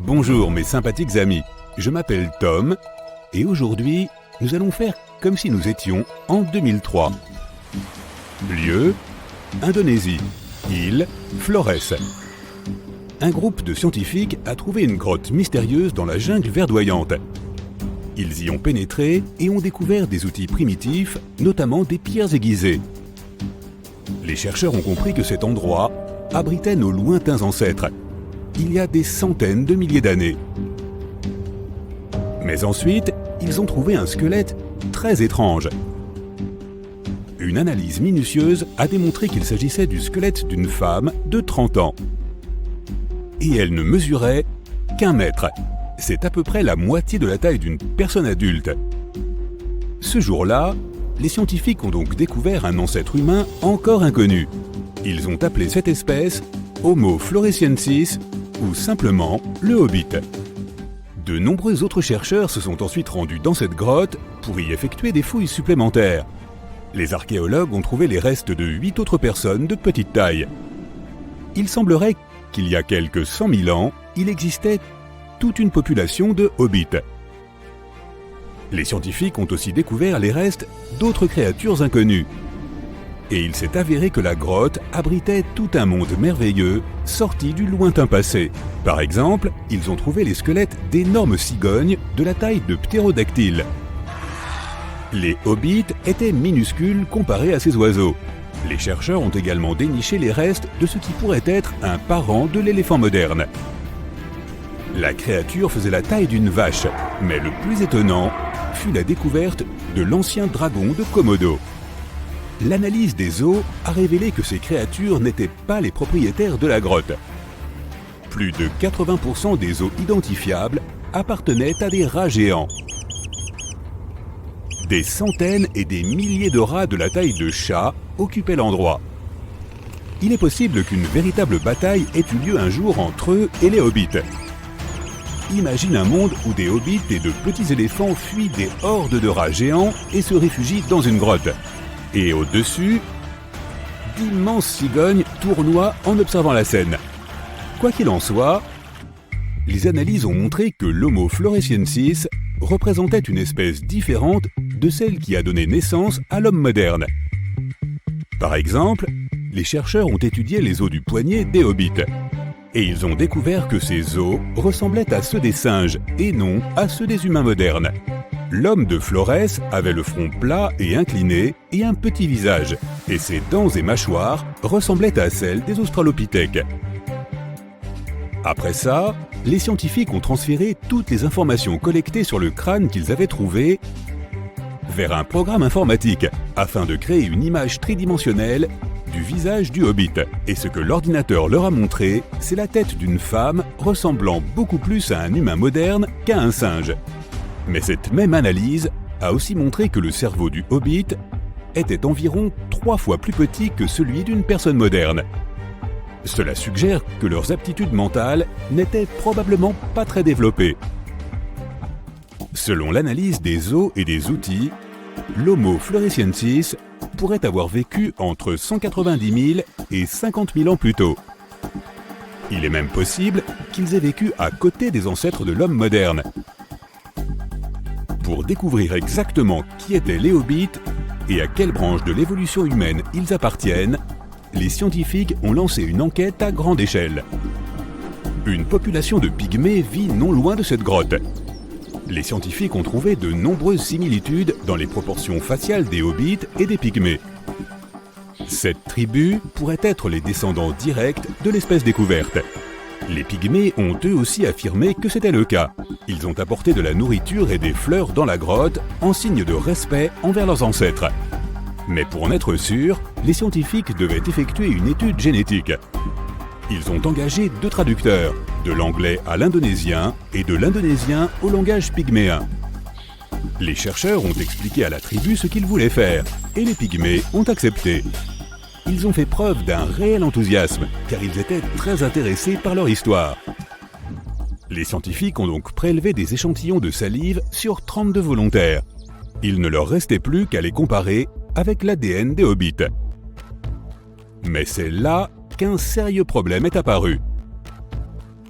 Bonjour mes sympathiques amis, je m'appelle Tom et aujourd'hui nous allons faire comme si nous étions en 2003. Lieu, Indonésie. Île, Flores. Un groupe de scientifiques a trouvé une grotte mystérieuse dans la jungle verdoyante. Ils y ont pénétré et ont découvert des outils primitifs, notamment des pierres aiguisées. Les chercheurs ont compris que cet endroit abritait nos lointains ancêtres, il y a des centaines de milliers d'années. Mais ensuite, ils ont trouvé un squelette très étrange. Une analyse minutieuse a démontré qu'il s'agissait du squelette d'une femme de 30 ans. Et elle ne mesurait qu'1 mètre. C'est à peu près la moitié de la taille d'une personne adulte. Ce jour-là, les scientifiques ont donc découvert un ancêtre humain encore inconnu. Ils ont appelé cette espèce Homo floresiensis ou simplement le Hobbit. De nombreux autres chercheurs se sont ensuite rendus dans cette grotte pour y effectuer des fouilles supplémentaires. Les archéologues ont trouvé les restes de 8 autres personnes de petite taille. Il semblerait qu'il y a quelques 100 000 ans, il existait toute une population de hobbits. Les scientifiques ont aussi découvert les restes d'autres créatures inconnues. Et il s'est avéré que la grotte abritait tout un monde merveilleux sorti du lointain passé. Par exemple, ils ont trouvé les squelettes d'énormes cigognes de la taille de ptérodactyles. Les hobbits étaient minuscules comparés à ces oiseaux. Les chercheurs ont également déniché les restes de ce qui pourrait être un parent de l'éléphant moderne. La créature faisait la taille d'une vache, mais le plus étonnant fut la découverte de l'ancien dragon de Komodo. L'analyse des os a révélé que ces créatures n'étaient pas les propriétaires de la grotte. Plus de 80% des os identifiables appartenaient à des rats géants. Des centaines et des milliers de rats de la taille de chat occupaient l'endroit. Il est possible qu'une véritable bataille ait eu lieu un jour entre eux et les hobbits. Imagine un monde où des hobbits et de petits éléphants fuient des hordes de rats géants et se réfugient dans une grotte. Et au-dessus, d'immenses cigognes tournoient en observant la scène. Quoi qu'il en soit, les analyses ont montré que l'Homo floresiensis représentait une espèce différente de celle qui a donné naissance à l'homme moderne. Par exemple, les chercheurs ont étudié les os du poignet des hobbits. Et ils ont découvert que ces os ressemblaient à ceux des singes et non à ceux des humains modernes. L'homme de Flores avait le front plat et incliné et un petit visage, et ses dents et mâchoires ressemblaient à celles des australopithèques. Après ça, les scientifiques ont transféré toutes les informations collectées sur le crâne qu'ils avaient trouvé vers un programme informatique afin de créer une image tridimensionnelle du visage du hobbit. Et ce que l'ordinateur leur a montré, c'est la tête d'une femme ressemblant beaucoup plus à un humain moderne qu'à un singe. Mais cette même analyse a aussi montré que le cerveau du hobbit était environ 3 fois plus petit que celui d'une personne moderne. Cela suggère que leurs aptitudes mentales n'étaient probablement pas très développées. Selon l'analyse des os et des outils, l'Homo floresiensis pourrait avoir vécu entre 190 000 et 50 000 ans plus tôt. Il est même possible qu'ils aient vécu à côté des ancêtres de l'homme moderne. Pour découvrir exactement qui étaient les hobbits et à quelle branche de l'évolution humaine ils appartiennent, les scientifiques ont lancé une enquête à grande échelle. Une population de pygmées vit non loin de cette grotte. Les scientifiques ont trouvé de nombreuses similitudes dans les proportions faciales des hobbits et des pygmées. Cette tribu pourrait être les descendants directs de l'espèce découverte. Les pygmées ont eux aussi affirmé que c'était le cas. Ils ont apporté de la nourriture et des fleurs dans la grotte en signe de respect envers leurs ancêtres. Mais pour en être sûrs, les scientifiques devaient effectuer une étude génétique. Ils ont engagé 2 traducteurs, de l'anglais à l'indonésien et de l'indonésien au langage pygméen. Les chercheurs ont expliqué à la tribu ce qu'ils voulaient faire, et les pygmées ont accepté. Ils ont fait preuve d'un réel enthousiasme, car ils étaient très intéressés par leur histoire. Les scientifiques ont donc prélevé des échantillons de salive sur 32 volontaires. Il ne leur restait plus qu'à les comparer avec l'ADN des hobbits. Mais c'est là qu'un sérieux problème est apparu.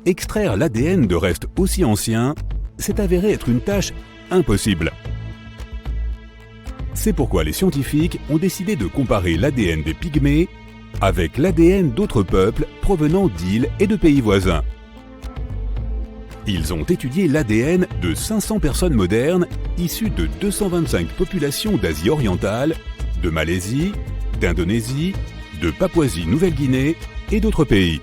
extraire l'ADN de restes aussi anciens s'est avéré être une tâche impossible. C'est pourquoi les scientifiques ont décidé de comparer l'ADN des pygmées avec l'ADN d'autres peuples provenant d'îles et de pays voisins. Ils ont étudié l'ADN de 500 personnes modernes issues de 225 populations d'Asie orientale, de Malaisie, d'Indonésie, de Papouasie-Nouvelle-Guinée et d'autres pays.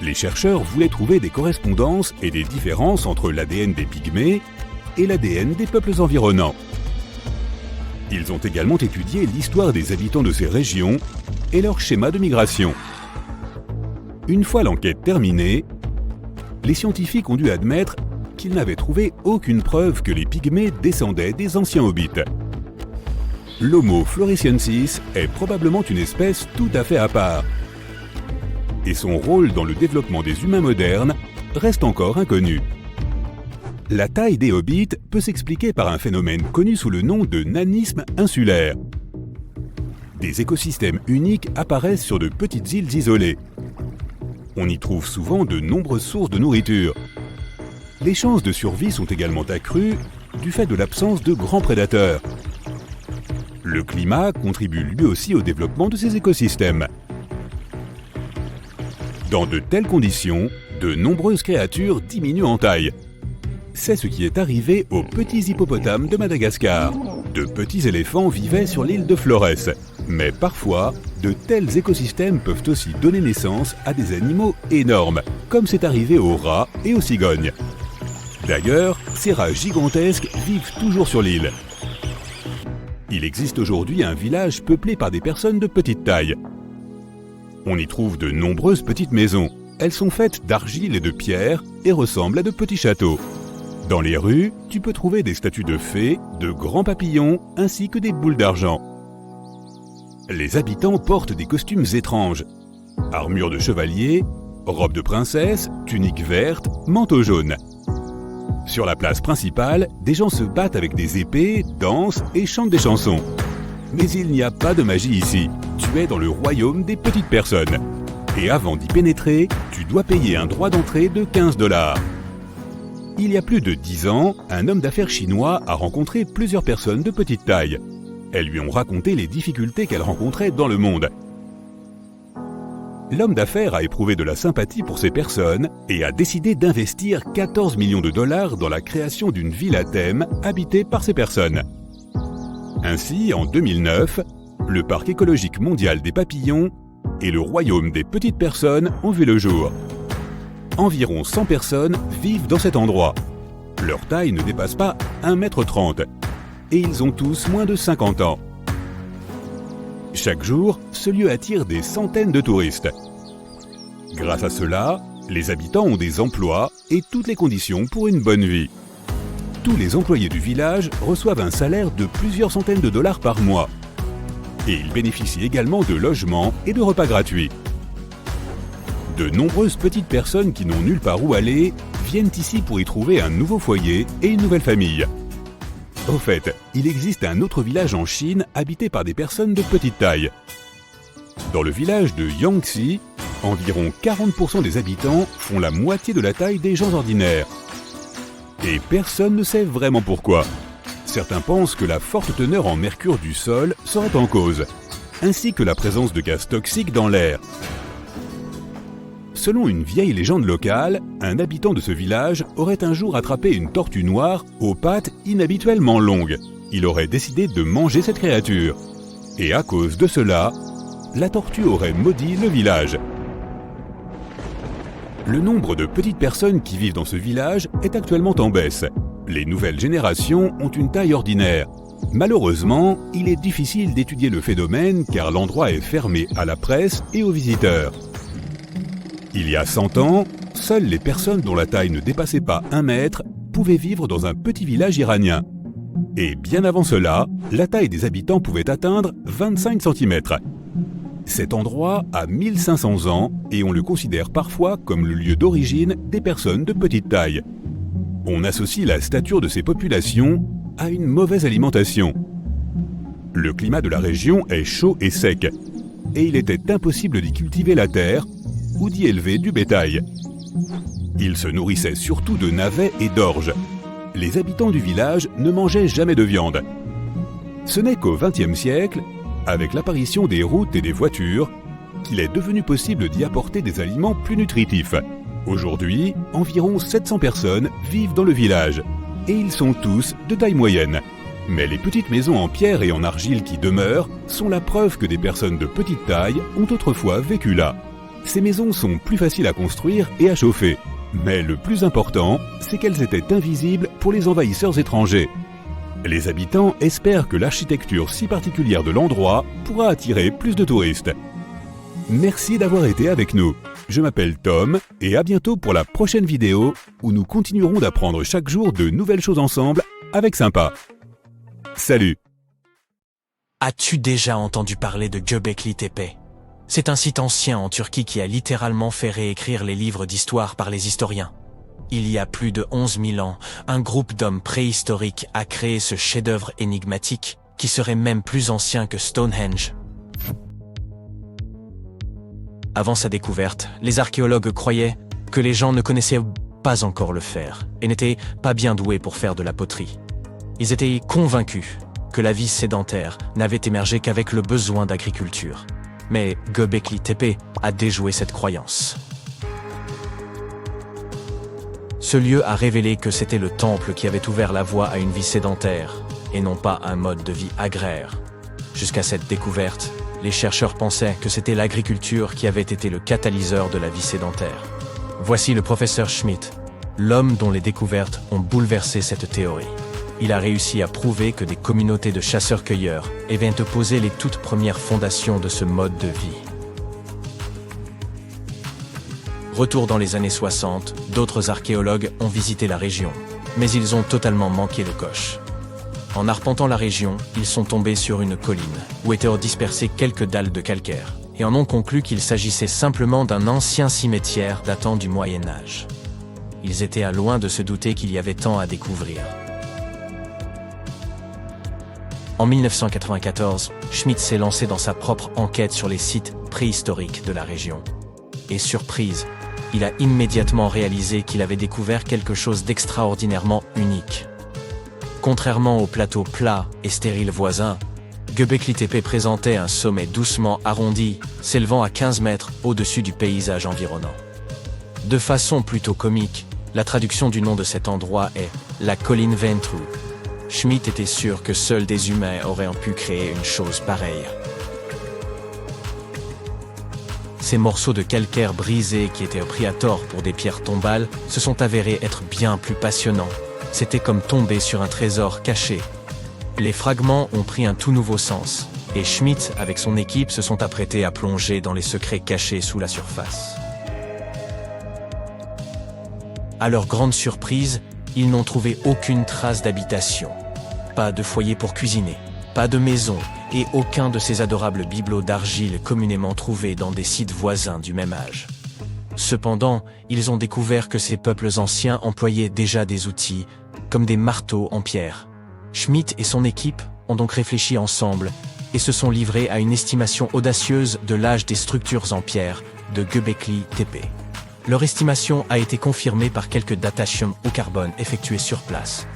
Les chercheurs voulaient trouver des correspondances et des différences entre l'ADN des pygmées et l'ADN des peuples environnants. Ils ont également étudié l'histoire des habitants de ces régions et leur schéma de migration. Une fois l'enquête terminée, les scientifiques ont dû admettre qu'ils n'avaient trouvé aucune preuve que les pygmées descendaient des anciens hobbits. L'Homo floresiensis est probablement une espèce tout à fait à part. Et son rôle dans le développement des humains modernes reste encore inconnu. La taille des hobbits peut s'expliquer par un phénomène connu sous le nom de nanisme insulaire. Des écosystèmes uniques apparaissent sur de petites îles isolées. On y trouve souvent de nombreuses sources de nourriture. Les chances de survie sont également accrues du fait de l'absence de grands prédateurs. Le climat contribue lui aussi au développement de ces écosystèmes. Dans de telles conditions, de nombreuses créatures diminuent en taille. C'est ce qui est arrivé aux petits hippopotames de Madagascar. De petits éléphants vivaient sur l'île de Flores. Mais parfois, de tels écosystèmes peuvent aussi donner naissance à des animaux énormes, comme c'est arrivé aux rats et aux cigognes. D'ailleurs, ces rats gigantesques vivent toujours sur l'île. Il existe aujourd'hui un village peuplé par des personnes de petite taille. On y trouve de nombreuses petites maisons. Elles sont faites d'argile et de pierre et ressemblent à de petits châteaux. Dans les rues, tu peux trouver des statues de fées, de grands papillons ainsi que des boules d'argent. Les habitants portent des costumes étranges. Armure de chevalier, robe de princesse, tunique verte, manteau jaune. Sur la place principale, des gens se battent avec des épées, dansent et chantent des chansons. Mais il n'y a pas de magie ici. Tu es dans le royaume des petites personnes. Et avant d'y pénétrer, tu dois payer un droit d'entrée de 15 $. Il y a plus de 10 ans, un homme d'affaires chinois a rencontré plusieurs personnes de petite taille. Elles lui ont raconté les difficultés qu'elles rencontraient dans le monde. L'homme d'affaires a éprouvé de la sympathie pour ces personnes et a décidé d'investir 14 millions de dollars dans la création d'une ville à thème habitée par ces personnes. Ainsi, en 2009, le Parc écologique mondial des papillons et le royaume des petites personnes ont vu le jour. Environ 100 personnes vivent dans cet endroit. Leur taille ne dépasse pas 1,30 m et ils ont tous moins de 50 ans. Chaque jour, ce lieu attire des centaines de touristes. Grâce à cela, les habitants ont des emplois et toutes les conditions pour une bonne vie. Tous les employés du village reçoivent un salaire de plusieurs centaines de dollars par mois. Et ils bénéficient également de logements et de repas gratuits. De nombreuses petites personnes qui n'ont nulle part où aller viennent ici pour y trouver un nouveau foyer et une nouvelle famille. Au fait, il existe un autre village en Chine habité par des personnes de petite taille. Dans le village de Yangtze, environ 40% des habitants font la moitié de la taille des gens ordinaires. Et personne ne sait vraiment pourquoi. Certains pensent que la forte teneur en mercure du sol serait en cause, ainsi que la présence de gaz toxiques dans l'air. Selon une vieille légende locale, un habitant de ce village aurait un jour attrapé une tortue noire aux pattes inhabituellement longues. Il aurait décidé de manger cette créature. Et à cause de cela, la tortue aurait maudit le village. Le nombre de petites personnes qui vivent dans ce village est actuellement en baisse. Les nouvelles générations ont une taille ordinaire. Malheureusement, il est difficile d'étudier le phénomène car l'endroit est fermé à la presse et aux visiteurs. Il y a 100 ans, seules les personnes dont la taille ne dépassait pas 1 mètre pouvaient vivre dans un petit village iranien. Et bien avant cela, la taille des habitants pouvait atteindre 25 cm. Cet endroit a 1500 ans et on le considère parfois comme le lieu d'origine des personnes de petite taille. On associe la stature de ces populations à une mauvaise alimentation. Le climat de la région est chaud et sec, et il était impossible d'y cultiver la terre, ou d'y élever du bétail. Ils se nourrissaient surtout de navets et d'orges. Les habitants du village ne mangeaient jamais de viande. Ce n'est qu'au XXe siècle, avec l'apparition des routes et des voitures, qu'il est devenu possible d'y apporter des aliments plus nutritifs. Aujourd'hui, environ 700 personnes vivent dans le village, et ils sont tous de taille moyenne. Mais les petites maisons en pierre et en argile qui demeurent sont la preuve que des personnes de petite taille ont autrefois vécu là. Ces maisons sont plus faciles à construire et à chauffer. Mais le plus important, c'est qu'elles étaient invisibles pour les envahisseurs étrangers. Les habitants espèrent que l'architecture si particulière de l'endroit pourra attirer plus de touristes. Merci d'avoir été avec nous. Je m'appelle Tom et à bientôt pour la prochaine vidéo où nous continuerons d'apprendre chaque jour de nouvelles choses ensemble avec Sympa. Salut! As-tu déjà entendu parler de Göbekli Tepe? C'est un site ancien en Turquie qui a littéralement fait réécrire les livres d'histoire par les historiens. Il y a plus de 11 000 ans, un groupe d'hommes préhistoriques a créé ce chef-d'œuvre énigmatique qui serait même plus ancien que Stonehenge. Avant sa découverte, les archéologues croyaient que les gens ne connaissaient pas encore le fer et n'étaient pas bien doués pour faire de la poterie. Ils étaient convaincus que la vie sédentaire n'avait émergé qu'avec le besoin d'agriculture. Mais Göbekli Tepe a déjoué cette croyance. Ce lieu a révélé que c'était le temple qui avait ouvert la voie à une vie sédentaire, et non pas un mode de vie agraire. Jusqu'à cette découverte, les chercheurs pensaient que c'était l'agriculture qui avait été le catalyseur de la vie sédentaire. Voici le professeur Schmidt, l'homme dont les découvertes ont bouleversé cette théorie. Il a réussi à prouver que des communautés de chasseurs-cueilleurs avaient posé les toutes premières fondations de ce mode de vie. Retour dans les années 60, d'autres archéologues ont visité la région, mais ils ont totalement manqué le coche. En arpentant la région, ils sont tombés sur une colline, où étaient dispersées quelques dalles de calcaire, et en ont conclu qu'il s'agissait simplement d'un ancien cimetière datant du Moyen-Âge. Ils étaient à loin de se douter qu'il y avait tant à découvrir. En 1994, Schmidt s'est lancé dans sa propre enquête sur les sites préhistoriques de la région. Et surprise, il a immédiatement réalisé qu'il avait découvert quelque chose d'extraordinairement unique. Contrairement aux plateaux plats et stériles voisins, Göbekli Tepe présentait un sommet doucement arrondi, s'élevant à 15 mètres au-dessus du paysage environnant. De façon plutôt comique, la traduction du nom de cet endroit est « la colline Ventru ». Schmidt était sûr que seuls des humains auraient pu créer une chose pareille. Ces morceaux de calcaire brisés qui étaient pris à tort pour des pierres tombales se sont avérés être bien plus passionnants. C'était comme tomber sur un trésor caché. Les fragments ont pris un tout nouveau sens, et Schmidt, avec son équipe, se sont apprêtés à plonger dans les secrets cachés sous la surface. À leur grande surprise, ils n'ont trouvé aucune trace d'habitation. Pas de foyer pour cuisiner, pas de maison, et aucun de ces adorables bibelots d'argile communément trouvés dans des sites voisins du même âge. Cependant, ils ont découvert que ces peuples anciens employaient déjà des outils, comme des marteaux en pierre. Schmidt et son équipe ont donc réfléchi ensemble et se sont livrés à une estimation audacieuse de l'âge des structures en pierre de Göbekli Tepe. Leur estimation a été confirmée par quelques datations au carbone effectuées sur place.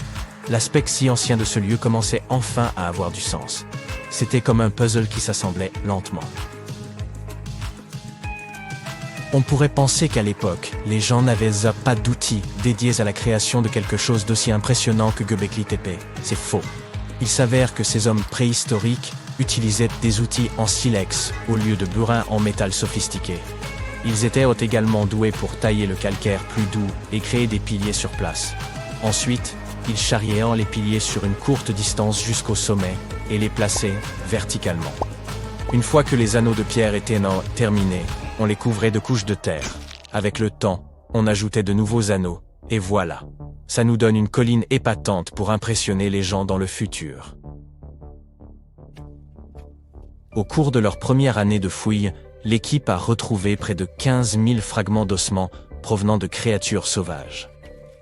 L'aspect si ancien de ce lieu commençait enfin à avoir du sens. C'était comme un puzzle qui s'assemblait lentement. On pourrait penser qu'à l'époque, les gens n'avaient pas d'outils dédiés à la création de quelque chose d'aussi impressionnant que Göbekli Tepe. C'est faux. Il s'avère que ces hommes préhistoriques utilisaient des outils en silex au lieu de burin en métal sophistiqué. Ils étaient également doués pour tailler le calcaire plus doux et créer des piliers sur place. Ensuite, ils charriaient les piliers sur une courte distance jusqu'au sommet et les plaçaient verticalement. Une fois que les anneaux de pierre étaient terminés, on les couvrait de couches de terre. Avec le temps, on ajoutait de nouveaux anneaux, et voilà. Ça nous donne une colline épatante pour impressionner les gens dans le futur. Au cours de leur première année de fouilles, l'équipe a retrouvé près de 15 000 fragments d'ossements provenant de créatures sauvages.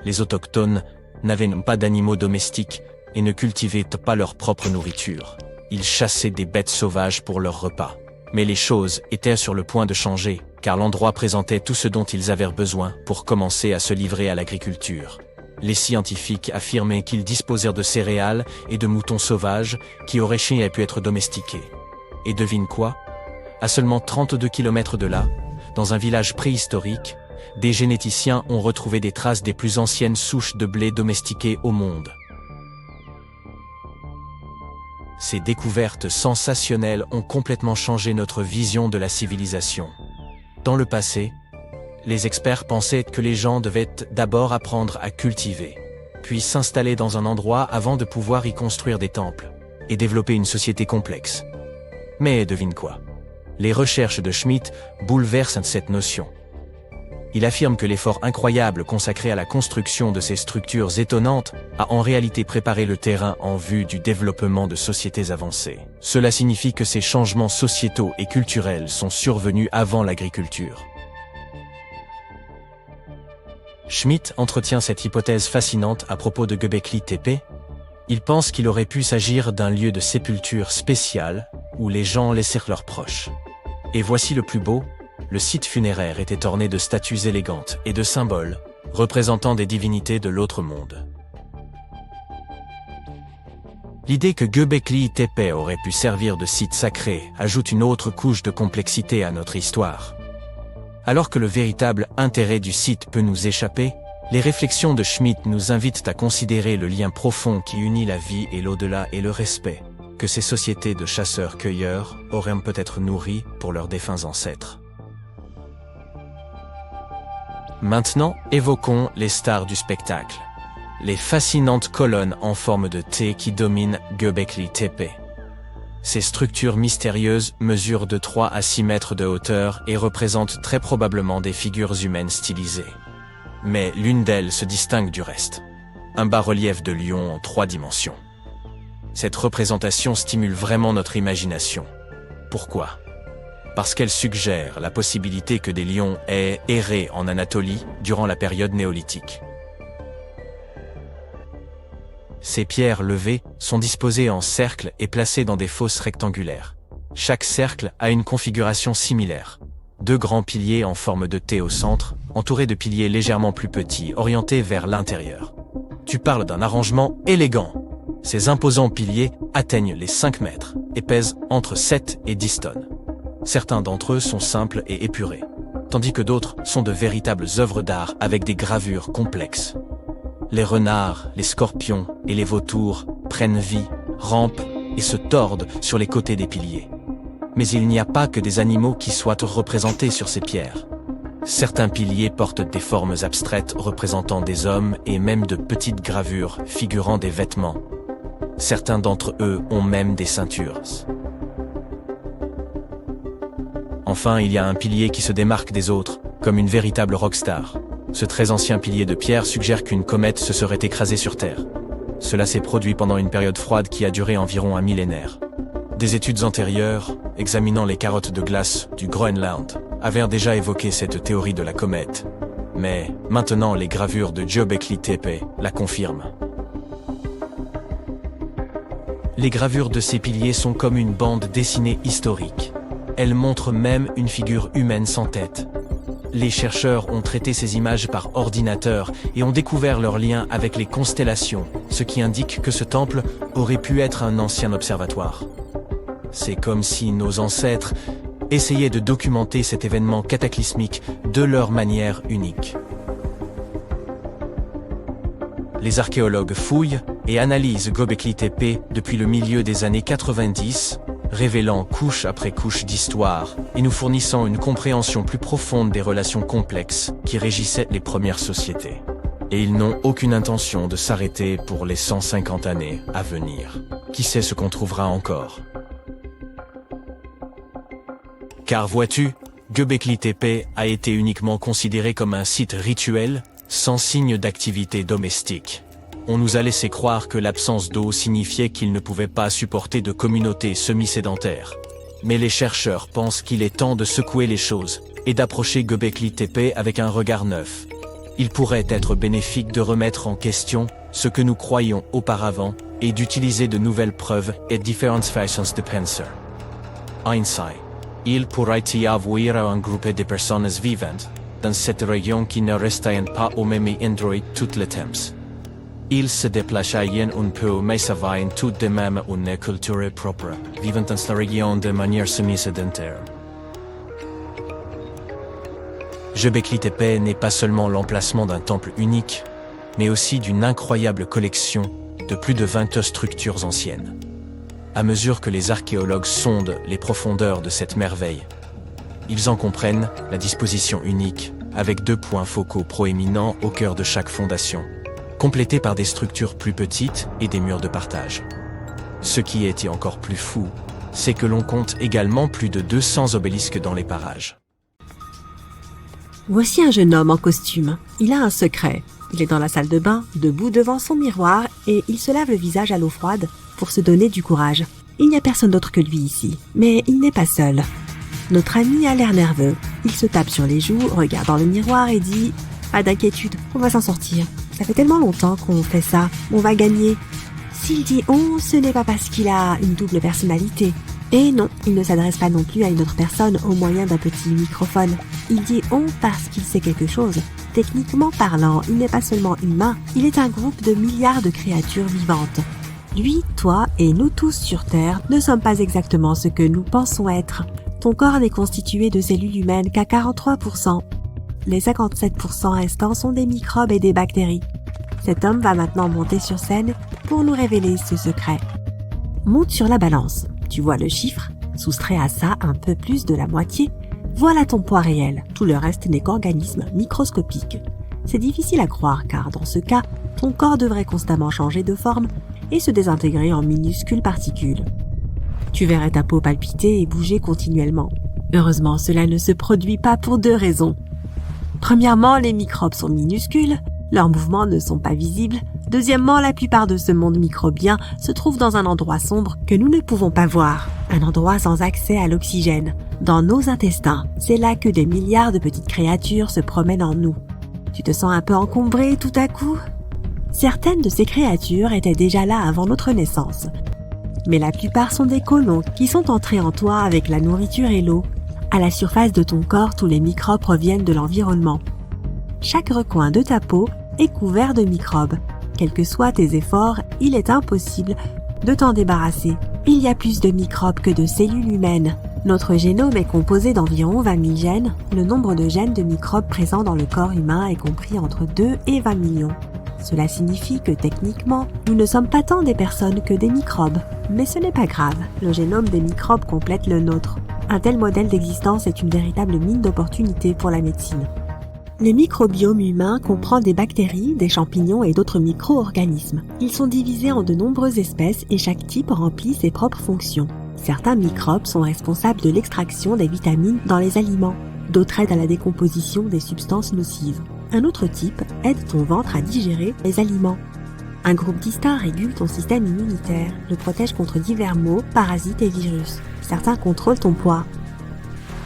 Les autochtones n'avaient pas d'animaux domestiques et ne cultivaient pas leur propre nourriture. Ils chassaient des bêtes sauvages pour leur repas. Mais les choses étaient sur le point de changer, car l'endroit présentait tout ce dont ils avaient besoin pour commencer à se livrer à l'agriculture. Les scientifiques affirmaient qu'ils disposèrent de céréales et de moutons sauvages qui auraient pu être domestiqués. Et devine quoi? À seulement 32 km de là, dans un village préhistorique, des généticiens ont retrouvé des traces des plus anciennes souches de blé domestiquées au monde. Ces découvertes sensationnelles ont complètement changé notre vision de la civilisation. Dans le passé, les experts pensaient que les gens devaient d'abord apprendre à cultiver, puis s'installer dans un endroit avant de pouvoir y construire des temples et développer une société complexe. Mais devine quoi? Les recherches de Schmitt bouleversent cette notion. Il affirme que l'effort incroyable consacré à la construction de ces structures étonnantes a en réalité préparé le terrain en vue du développement de sociétés avancées. Cela signifie que ces changements sociétaux et culturels sont survenus avant l'agriculture. Schmitt entretient cette hypothèse fascinante à propos de Göbekli Tepe. Il pense qu'il aurait pu s'agir d'un lieu de sépulture spécial où les gens laissèrent leurs proches. Et voici le plus beau. Le site funéraire était orné de statues élégantes et de symboles représentant des divinités de l'autre monde. L'idée que Göbekli Tepe aurait pu servir de site sacré ajoute une autre couche de complexité à notre histoire. Alors que le véritable intérêt du site peut nous échapper, les réflexions de Schmitt nous invitent à considérer le lien profond qui unit la vie et l'au-delà et le respect que ces sociétés de chasseurs-cueilleurs auraient peut-être nourri pour leurs défunts ancêtres. Maintenant, évoquons les stars du spectacle. Les fascinantes colonnes en forme de T qui dominent Göbekli Tepe. Ces structures mystérieuses mesurent de 3 à 6 mètres de hauteur et représentent très probablement des figures humaines stylisées. Mais l'une d'elles se distingue du reste. Un bas-relief de lion en 3 dimensions. Cette représentation stimule vraiment notre imagination. Pourquoi ? Parce qu'elle suggère la possibilité que des lions aient erré en Anatolie durant la période néolithique. Ces pierres levées sont disposées en cercle et placées dans des fosses rectangulaires. Chaque cercle a une configuration similaire. 2 grands piliers en forme de T au centre, entourés de piliers légèrement plus petits, orientés vers l'intérieur. Tu parles d'un arrangement élégant. Ces imposants piliers atteignent les 5 mètres et pèsent entre 7 et 10 tonnes. Certains d'entre eux sont simples et épurés, tandis que d'autres sont de véritables œuvres d'art avec des gravures complexes. Les renards, les scorpions et les vautours prennent vie, rampent et se tordent sur les côtés des piliers. Mais il n'y a pas que des animaux qui soient représentés sur ces pierres. Certains piliers portent des formes abstraites représentant des hommes et même de petites gravures figurant des vêtements. Certains d'entre eux ont même des ceintures. Enfin, il y a un pilier qui se démarque des autres, comme une véritable rockstar. Ce très ancien pilier de pierre suggère qu'une comète se serait écrasée sur Terre. Cela s'est produit pendant une période froide qui a duré environ un millénaire. Des études antérieures, examinant les carottes de glace du Groenland, avaient déjà évoqué cette théorie de la comète. Mais maintenant, les gravures de Göbekli Tepe la confirment. Les gravures de ces piliers sont comme une bande dessinée historique. Elles montrent même une figure humaine sans tête. Les chercheurs ont traité ces images par ordinateur et ont découvert leur lien avec les constellations, ce qui indique que ce temple aurait pu être un ancien observatoire. C'est comme si nos ancêtres essayaient de documenter cet événement cataclysmique de leur manière unique. Les archéologues fouillent et analysent Göbekli Tepe depuis le milieu des années 90, révélant couche après couche d'histoire et nous fournissant une compréhension plus profonde des relations complexes qui régissaient les premières sociétés. Et ils n'ont aucune intention de s'arrêter pour les 150 années à venir. Qui sait ce qu'on trouvera encore ? Car vois-tu, Göbekli Tepe a été uniquement considéré comme un site rituel, sans signe d'activité domestique. On nous a laissé croire que l'absence d'eau signifiait qu'il ne pouvait pas supporter de communautés semi-sédentaires. Mais les chercheurs pensent qu'il est temps de secouer les choses et d'approcher Göbekli Tepe avec un regard neuf. Il pourrait être bénéfique de remettre en question ce que nous croyions auparavant et d'utiliser de nouvelles preuves et différentes façons de penser. Einstein. Il pourrait y avoir un groupe de personnes vivantes dans cette région qui ne restaient pas au même endroit tout le temps. Ils se déplaçaient un peu mais avaient tout de même une culture propre, vivant dans la région de manière semi-sédentaire. Göbekli Tepe n'est pas seulement l'emplacement d'un temple unique, mais aussi d'une incroyable collection de plus de 20 structures anciennes. À mesure que les archéologues sondent les profondeurs de cette merveille, ils en comprennent la disposition unique, avec 2 points focaux proéminents au cœur de chaque fondation, complétés par des structures plus petites et des murs de partage. Ce qui était encore plus fou, c'est que l'on compte également plus de 200 obélisques dans les parages. Voici un jeune homme en costume. Il a un secret. Il est dans la salle de bain, debout devant son miroir, et il se lave le visage à l'eau froide pour se donner du courage. Il n'y a personne d'autre que lui ici, mais il n'est pas seul. Notre ami a l'air nerveux. Il se tape sur les joues, regarde dans le miroir et dit « Pas d'inquiétude, on va s'en sortir. Ça fait tellement longtemps qu'on fait ça, on va gagner. » S'il dit « on », ce n'est pas parce qu'il a une double personnalité. Et non, il ne s'adresse pas non plus à une autre personne au moyen d'un petit microphone. Il dit « on » parce qu'il sait quelque chose. Techniquement parlant, il n'est pas seulement humain, il est un groupe de milliards de créatures vivantes. Lui, toi et nous tous sur Terre ne sommes pas exactement ce que nous pensons être. Ton corps n'est constitué de cellules humaines qu'à 43%. Les 57% restants sont des microbes et des bactéries. Cet homme va maintenant monter sur scène pour nous révéler ce secret. Monte sur la balance. Tu vois le chiffre, soustrait à ça un peu plus de la moitié. Voilà ton poids réel. Tout le reste n'est qu'organisme microscopique. C'est difficile à croire car dans ce cas, ton corps devrait constamment changer de forme et se désintégrer en minuscules particules. Tu verrais ta peau palpiter et bouger continuellement. Heureusement, cela ne se produit pas pour 2 raisons. Premièrement, les microbes sont minuscules, leurs mouvements ne sont pas visibles. Deuxièmement, la plupart de ce monde microbien se trouve dans un endroit sombre que nous ne pouvons pas voir, un endroit sans accès à l'oxygène, dans nos intestins. C'est là que des milliards de petites créatures se promènent en nous. Tu te sens un peu encombré tout à coup ? Certaines de ces créatures étaient déjà là avant notre naissance. Mais la plupart sont des colons qui sont entrés en toi avec la nourriture et l'eau. À la surface de ton corps, tous les microbes proviennent de l'environnement. Chaque recoin de ta peau est couvert de microbes. Quels que soient tes efforts, il est impossible de t'en débarrasser. Il y a plus de microbes que de cellules humaines. Notre génome est composé d'environ 20 000 gènes. Le nombre de gènes de microbes présents dans le corps humain est compris entre 2 et 20 millions. Cela signifie que techniquement, nous ne sommes pas tant des personnes que des microbes. Mais ce n'est pas grave, le génome des microbes complète le nôtre. Un tel modèle d'existence est une véritable mine d'opportunités pour la médecine. Le microbiome humain comprend des bactéries, des champignons et d'autres micro-organismes. Ils sont divisés en de nombreuses espèces et chaque type remplit ses propres fonctions. Certains microbes sont responsables de l'extraction des vitamines dans les aliments. D'autres aident à la décomposition des substances nocives. Un autre type aide ton ventre à digérer les aliments. Un groupe distinct régule ton système immunitaire, le protège contre divers maux, parasites et virus. Certains contrôlent ton poids.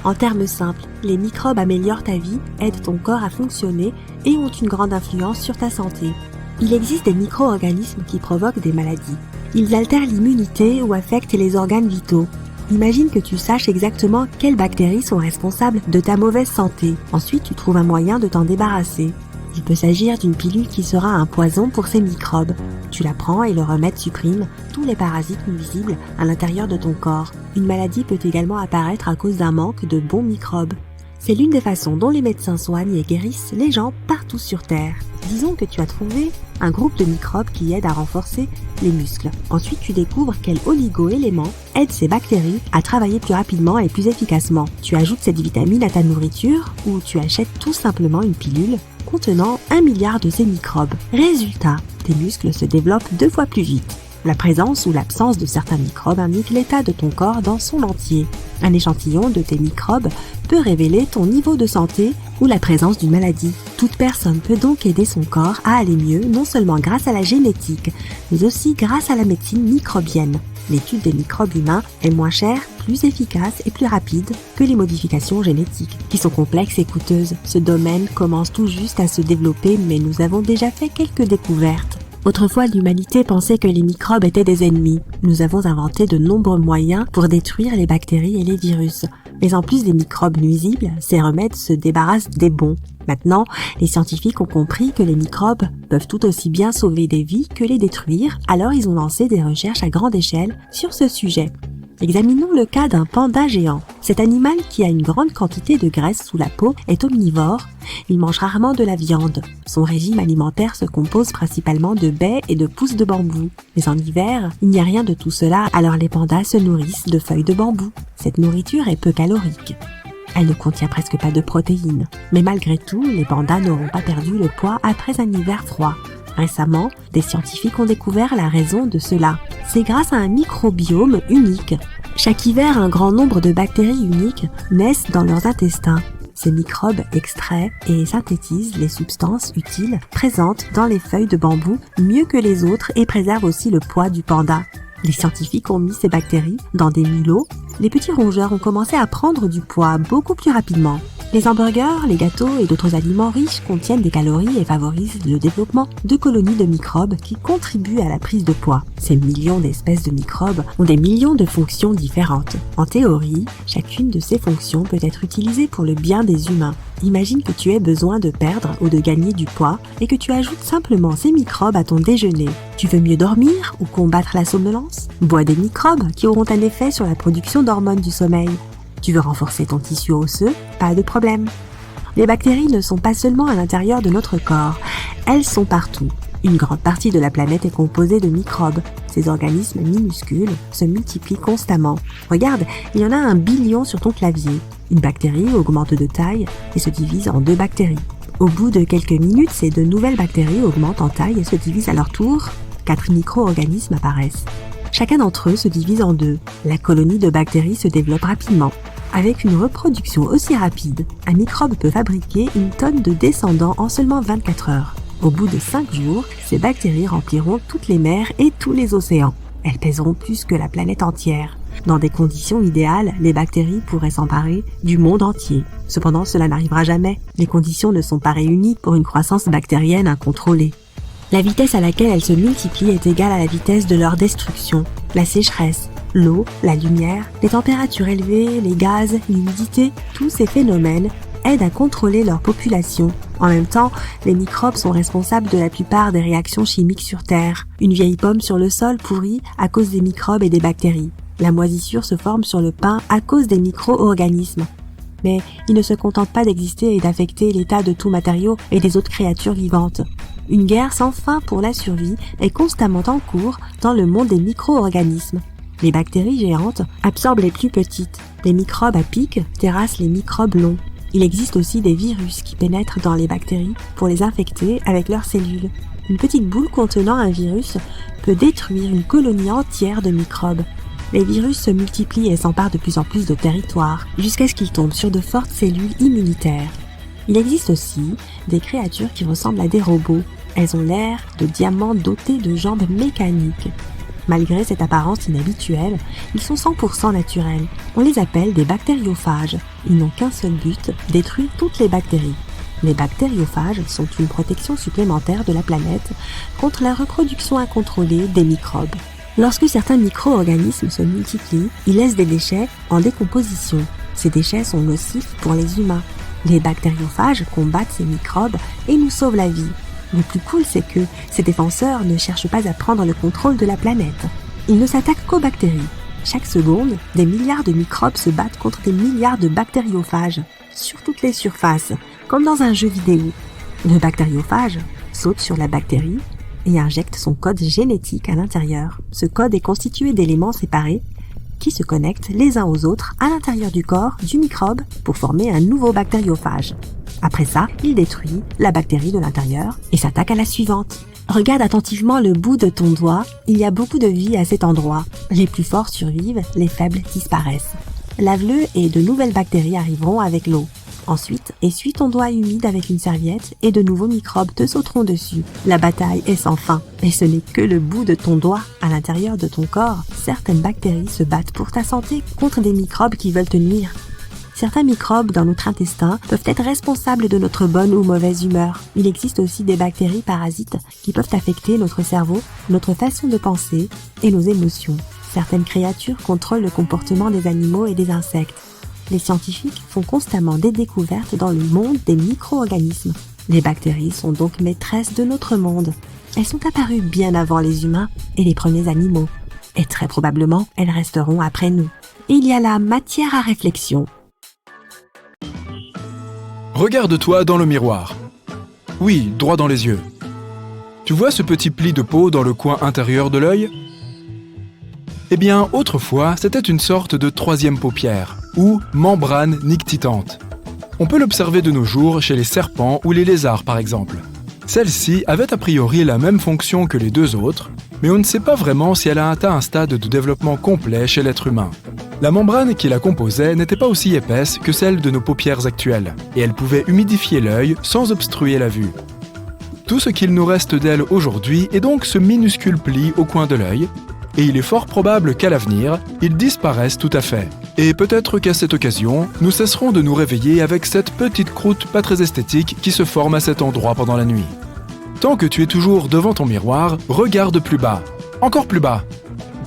En termes simples, les microbes améliorent ta vie, aident ton corps à fonctionner et ont une grande influence sur ta santé. Il existe des micro-organismes qui provoquent des maladies. Ils altèrent l'immunité ou affectent les organes vitaux. Imagine que tu saches exactement quelles bactéries sont responsables de ta mauvaise santé. Ensuite, tu trouves un moyen de t'en débarrasser. Il peut s'agir d'une pilule qui sera un poison pour ces microbes. Tu la prends et le remède supprime tous les parasites nuisibles à l'intérieur de ton corps. Une maladie peut également apparaître à cause d'un manque de bons microbes. C'est l'une des façons dont les médecins soignent et guérissent les gens partout sur Terre. Disons que tu as trouvé un groupe de microbes qui aident à renforcer les muscles. Ensuite, tu découvres quel oligo-élément aide ces bactéries à travailler plus rapidement et plus efficacement. Tu ajoutes cette vitamine à ta nourriture ou tu achètes tout simplement une pilule contenant 1 milliard de ces microbes. Résultat, tes muscles se développent 2 fois plus vite. La présence ou l'absence de certains microbes indique l'état de ton corps dans son entier. Un échantillon de tes microbes peut révéler ton niveau de santé ou la présence d'une maladie. Toute personne peut donc aider son corps à aller mieux, non seulement grâce à la génétique, mais aussi grâce à la médecine microbienne. L'étude des microbes humains est moins chère, plus efficace et plus rapide que les modifications génétiques, qui sont complexes et coûteuses. Ce domaine commence tout juste à se développer, mais nous avons déjà fait quelques découvertes. Autrefois, l'humanité pensait que les microbes étaient des ennemis. Nous avons inventé de nombreux moyens pour détruire les bactéries et les virus. Mais en plus des microbes nuisibles, ces remèdes se débarrassent des bons. Maintenant, les scientifiques ont compris que les microbes peuvent tout aussi bien sauver des vies que les détruire, alors ils ont lancé des recherches à grande échelle sur ce sujet. Examinons le cas d'un panda géant. Cet animal, qui a une grande quantité de graisse sous la peau, est omnivore. Il mange rarement de la viande. Son régime alimentaire se compose principalement de baies et de pousses de bambou. Mais en hiver, il n'y a rien de tout cela, alors les pandas se nourrissent de feuilles de bambou. Cette nourriture est peu calorique. Elle ne contient presque pas de protéines. Mais malgré tout, les pandas n'auront pas perdu le poids après un hiver froid. Récemment, des scientifiques ont découvert la raison de cela. C'est grâce à un microbiome unique. Chaque hiver, un grand nombre de bactéries uniques naissent dans leurs intestins. Ces microbes extraient et synthétisent les substances utiles présentes dans les feuilles de bambou mieux que les autres et préservent aussi le poids du panda. Les scientifiques ont mis ces bactéries dans des mulots. Les petits rongeurs ont commencé à prendre du poids beaucoup plus rapidement. Les hamburgers, les gâteaux et d'autres aliments riches contiennent des calories et favorisent le développement de colonies de microbes qui contribuent à la prise de poids. Ces millions d'espèces de microbes ont des millions de fonctions différentes. En théorie, chacune de ces fonctions peut être utilisée pour le bien des humains. Imagine que tu aies besoin de perdre ou de gagner du poids et que tu ajoutes simplement ces microbes à ton déjeuner. Tu veux mieux dormir ou combattre la somnolence? Bois des microbes qui auront un effet sur la production d'hormones du sommeil. Tu veux renforcer ton tissu osseux? Pas de problème. Les bactéries ne sont pas seulement à l'intérieur de notre corps, elles sont partout. Une grande partie de la planète est composée de microbes. Ces organismes minuscules se multiplient constamment. Regarde, il y en a 1 billion sur ton clavier. Une bactérie augmente de taille et se divise en 2 bactéries. Au bout de quelques minutes, ces 2 nouvelles bactéries augmentent en taille et se divisent à leur tour. 4 micro-organismes apparaissent. Chacun d'entre eux se divise en 2. La colonie de bactéries se développe rapidement. Avec une reproduction aussi rapide, un microbe peut fabriquer 1 tonne de descendants en seulement 24 heures. Au bout de 5 jours, ces bactéries rempliront toutes les mers et tous les océans. Elles pèseront plus que la planète entière. Dans des conditions idéales, les bactéries pourraient s'emparer du monde entier. Cependant, cela n'arrivera jamais. Les conditions ne sont pas réunies pour une croissance bactérienne incontrôlée. La vitesse à laquelle elles se multiplient est égale à la vitesse de leur destruction. La sécheresse, l'eau, la lumière, les températures élevées, les gaz, l'humidité, tous ces phénomènes aident à contrôler leur population. En même temps, les microbes sont responsables de la plupart des réactions chimiques sur Terre. Une vieille pomme sur le sol pourrit à cause des microbes et des bactéries. La moisissure se forme sur le pain à cause des micro-organismes. Mais ils ne se contentent pas d'exister et d'affecter l'état de tout matériau et des autres créatures vivantes. Une guerre sans fin pour la survie est constamment en cours dans le monde des micro-organismes. Les bactéries géantes absorbent les plus petites. Les microbes à pic terrassent les microbes longs. Il existe aussi des virus qui pénètrent dans les bactéries pour les infecter avec leurs cellules. Une petite boule contenant un virus peut détruire une colonie entière de microbes. Les virus se multiplient et s'emparent de plus en plus de territoires, jusqu'à ce qu'ils tombent sur de fortes cellules immunitaires. Il existe aussi des créatures qui ressemblent à des robots. Elles ont l'air de diamants dotés de jambes mécaniques. Malgré cette apparence inhabituelle, ils sont 100% naturels. On les appelle des bactériophages. Ils n'ont qu'un seul but, détruire toutes les bactéries. Les bactériophages sont une protection supplémentaire de la planète contre la reproduction incontrôlée des microbes. Lorsque certains micro-organismes se multiplient, ils laissent des déchets en décomposition. Ces déchets sont nocifs pour les humains. Les bactériophages combattent ces microbes et nous sauvent la vie. Le plus cool, c'est que ces défenseurs ne cherchent pas à prendre le contrôle de la planète. Ils ne s'attaquent qu'aux bactéries. Chaque seconde, des milliards de microbes se battent contre des milliards de bactériophages, sur toutes les surfaces, comme dans un jeu vidéo. Le bactériophage saute sur la bactérie et injecte son code génétique à l'intérieur. Ce code est constitué d'éléments séparés qui se connectent les uns aux autres à l'intérieur du corps du microbe pour former un nouveau bactériophage. Après ça, il détruit la bactérie de l'intérieur et s'attaque à la suivante. Regarde attentivement le bout de ton doigt, il y a beaucoup de vie à cet endroit. Les plus forts survivent, les faibles disparaissent. Lave-le et de nouvelles bactéries arriveront avec l'eau. Ensuite, essuie ton doigt humide avec une serviette et de nouveaux microbes te sauteront dessus. La bataille est sans fin. Et ce n'est que le bout de ton doigt. À l'intérieur de ton corps, certaines bactéries se battent pour ta santé contre des microbes qui veulent te nuire. Certains microbes dans notre intestin peuvent être responsables de notre bonne ou mauvaise humeur. Il existe aussi des bactéries parasites qui peuvent affecter notre cerveau, notre façon de penser et nos émotions. Certaines créatures contrôlent le comportement des animaux et des insectes. Les scientifiques font constamment des découvertes dans le monde des micro-organismes. Les bactéries sont donc maîtresses de notre monde. Elles sont apparues bien avant les humains et les premiers animaux. Et très probablement, elles resteront après nous. Et il y a là matière à réflexion. Regarde-toi dans le miroir. Oui, droit dans les yeux. Tu vois ce petit pli de peau dans le coin intérieur de l'œil ? Eh bien, autrefois, c'était une sorte de troisième paupière, ou membrane nictitante. On peut l'observer de nos jours chez les serpents ou les lézards, par exemple. Celle-ci avait a priori la même fonction que les deux autres, mais on ne sait pas vraiment si elle a atteint un stade de développement complet chez l'être humain. La membrane qui la composait n'était pas aussi épaisse que celle de nos paupières actuelles, et elle pouvait humidifier l'œil sans obstruer la vue. Tout ce qu'il nous reste d'elle aujourd'hui est donc ce minuscule pli au coin de l'œil, et il est fort probable qu'à l'avenir, il disparaisse tout à fait. Et peut-être qu'à cette occasion, nous cesserons de nous réveiller avec cette petite croûte pas très esthétique qui se forme à cet endroit pendant la nuit. Tant que tu es toujours devant ton miroir, regarde plus bas. Encore plus bas.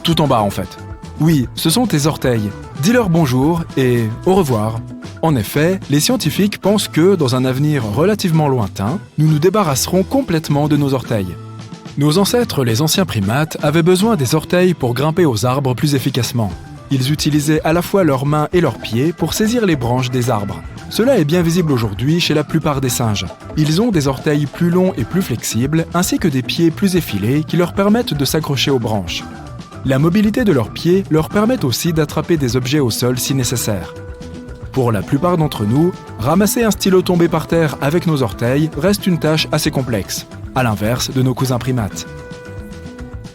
Tout en bas en fait. Oui, ce sont tes orteils. Dis-leur bonjour et au revoir. En effet, les scientifiques pensent que, dans un avenir relativement lointain, nous nous débarrasserons complètement de nos orteils. Nos ancêtres, les anciens primates, avaient besoin des orteils pour grimper aux arbres plus efficacement. Ils utilisaient à la fois leurs mains et leurs pieds pour saisir les branches des arbres. Cela est bien visible aujourd'hui chez la plupart des singes. Ils ont des orteils plus longs et plus flexibles, ainsi que des pieds plus effilés qui leur permettent de s'accrocher aux branches. La mobilité de leurs pieds leur permet aussi d'attraper des objets au sol si nécessaire. Pour la plupart d'entre nous, ramasser un stylo tombé par terre avec nos orteils reste une tâche assez complexe, à l'inverse de nos cousins primates.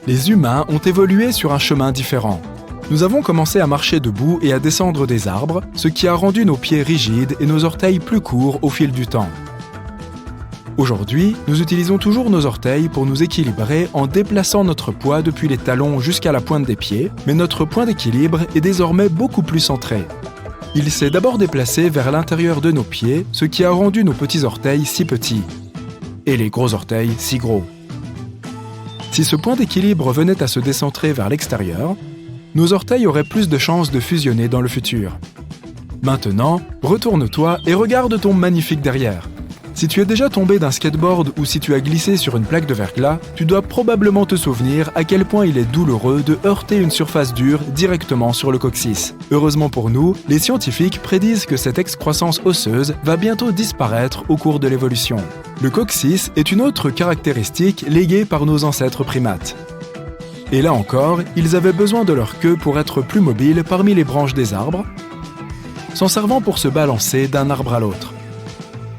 Les humains ont évolué sur un chemin différent. Nous avons commencé à marcher debout et à descendre des arbres, ce qui a rendu nos pieds rigides et nos orteils plus courts au fil du temps. Aujourd'hui, nous utilisons toujours nos orteils pour nous équilibrer en déplaçant notre poids depuis les talons jusqu'à la pointe des pieds, mais notre point d'équilibre est désormais beaucoup plus centré. Il s'est d'abord déplacé vers l'intérieur de nos pieds, ce qui a rendu nos petits orteils si petits, et les gros orteils si gros. Si ce point d'équilibre venait à se décentrer vers l'extérieur, nos orteils auraient plus de chances de fusionner dans le futur. Maintenant, retourne-toi et regarde ton magnifique derrière. Si tu es déjà tombé d'un skateboard ou si tu as glissé sur une plaque de verglas, tu dois probablement te souvenir à quel point il est douloureux de heurter une surface dure directement sur le coccyx. Heureusement pour nous, les scientifiques prédisent que cette excroissance osseuse va bientôt disparaître au cours de l'évolution. Le coccyx est une autre caractéristique léguée par nos ancêtres primates. Et là encore, ils avaient besoin de leur queue pour être plus mobiles parmi les branches des arbres, s'en servant pour se balancer d'un arbre à l'autre.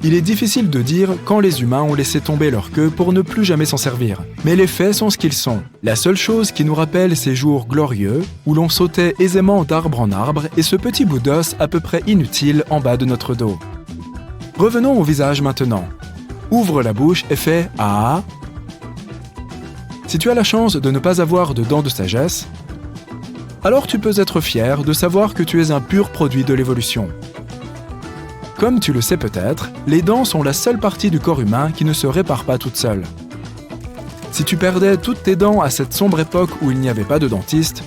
Il est difficile de dire quand les humains ont laissé tomber leur queue pour ne plus jamais s'en servir. Mais les faits sont ce qu'ils sont. La seule chose qui nous rappelle ces jours glorieux, où l'on sautait aisément d'arbre en arbre, est ce petit bout d'os à peu près inutile en bas de notre dos. Revenons au visage maintenant. Ouvre la bouche et fais « Ah ». Si tu as la chance de ne pas avoir de dents de sagesse, alors tu peux être fier de savoir que tu es un pur produit de l'évolution. Comme tu le sais peut-être, les dents sont la seule partie du corps humain qui ne se répare pas toute seule. Si tu perdais toutes tes dents à cette sombre époque où il n'y avait pas de dentiste,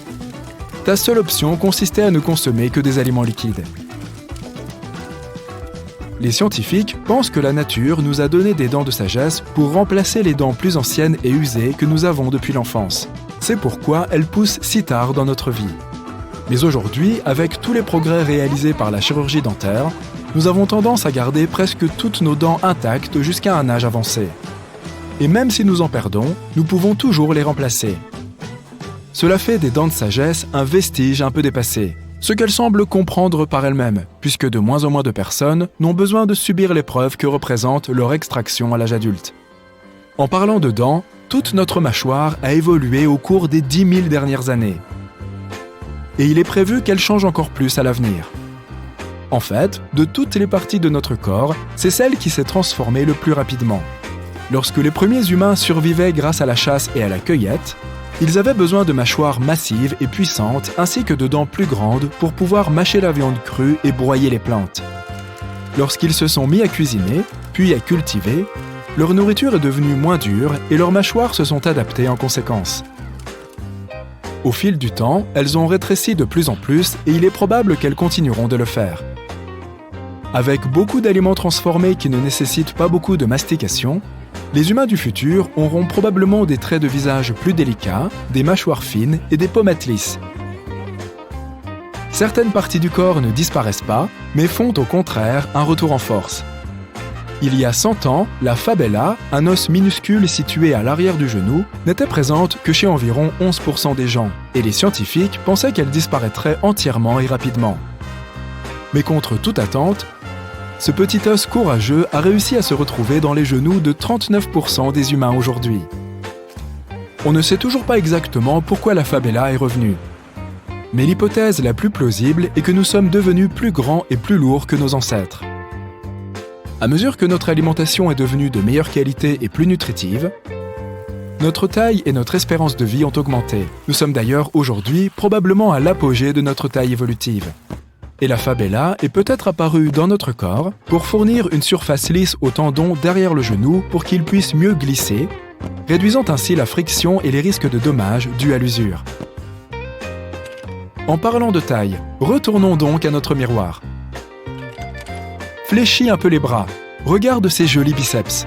ta seule option consistait à ne consommer que des aliments liquides. Les scientifiques pensent que la nature nous a donné des dents de sagesse pour remplacer les dents plus anciennes et usées que nous avons depuis l'enfance. C'est pourquoi elles poussent si tard dans notre vie. Mais aujourd'hui, avec tous les progrès réalisés par la chirurgie dentaire, nous avons tendance à garder presque toutes nos dents intactes jusqu'à un âge avancé. Et même si nous en perdons, nous pouvons toujours les remplacer. Cela fait des dents de sagesse un vestige un peu dépassé, ce qu'elles semblent comprendre par elles-mêmes, puisque de moins en moins de personnes n'ont besoin de subir l'épreuve que représente leur extraction à l'âge adulte. En parlant de dents, toute notre mâchoire a évolué au cours des 10 000 dernières années. Et il est prévu qu'elle change encore plus à l'avenir. En fait, de toutes les parties de notre corps, c'est celle qui s'est transformée le plus rapidement. Lorsque les premiers humains survivaient grâce à la chasse et à la cueillette, ils avaient besoin de mâchoires massives et puissantes ainsi que de dents plus grandes pour pouvoir mâcher la viande crue et broyer les plantes. Lorsqu'ils se sont mis à cuisiner, puis à cultiver, leur nourriture est devenue moins dure et leurs mâchoires se sont adaptées en conséquence. Au fil du temps, elles ont rétréci de plus en plus et il est probable qu'elles continueront de le faire. Avec beaucoup d'aliments transformés qui ne nécessitent pas beaucoup de mastication, les humains du futur auront probablement des traits de visage plus délicats, des mâchoires fines et des pommettes lisses. Certaines parties du corps ne disparaissent pas, mais font au contraire un retour en force. Il y a 100 ans, la fabella, un os minuscule situé à l'arrière du genou, n'était présente que chez environ 11% des gens, et les scientifiques pensaient qu'elle disparaîtrait entièrement et rapidement. Mais contre toute attente, ce petit os courageux a réussi à se retrouver dans les genoux de 39% des humains aujourd'hui. On ne sait toujours pas exactement pourquoi la fabella est revenue. Mais l'hypothèse la plus plausible est que nous sommes devenus plus grands et plus lourds que nos ancêtres. À mesure que notre alimentation est devenue de meilleure qualité et plus nutritive, notre taille et notre espérance de vie ont augmenté. Nous sommes d'ailleurs aujourd'hui probablement à l'apogée de notre taille évolutive. Et la fabella est peut-être apparue dans notre corps pour fournir une surface lisse au tendon derrière le genou pour qu'il puisse mieux glisser, réduisant ainsi la friction et les risques de dommages dus à l'usure. En parlant de taille, retournons donc à notre miroir. Fléchis un peu les bras, regarde ces jolis biceps.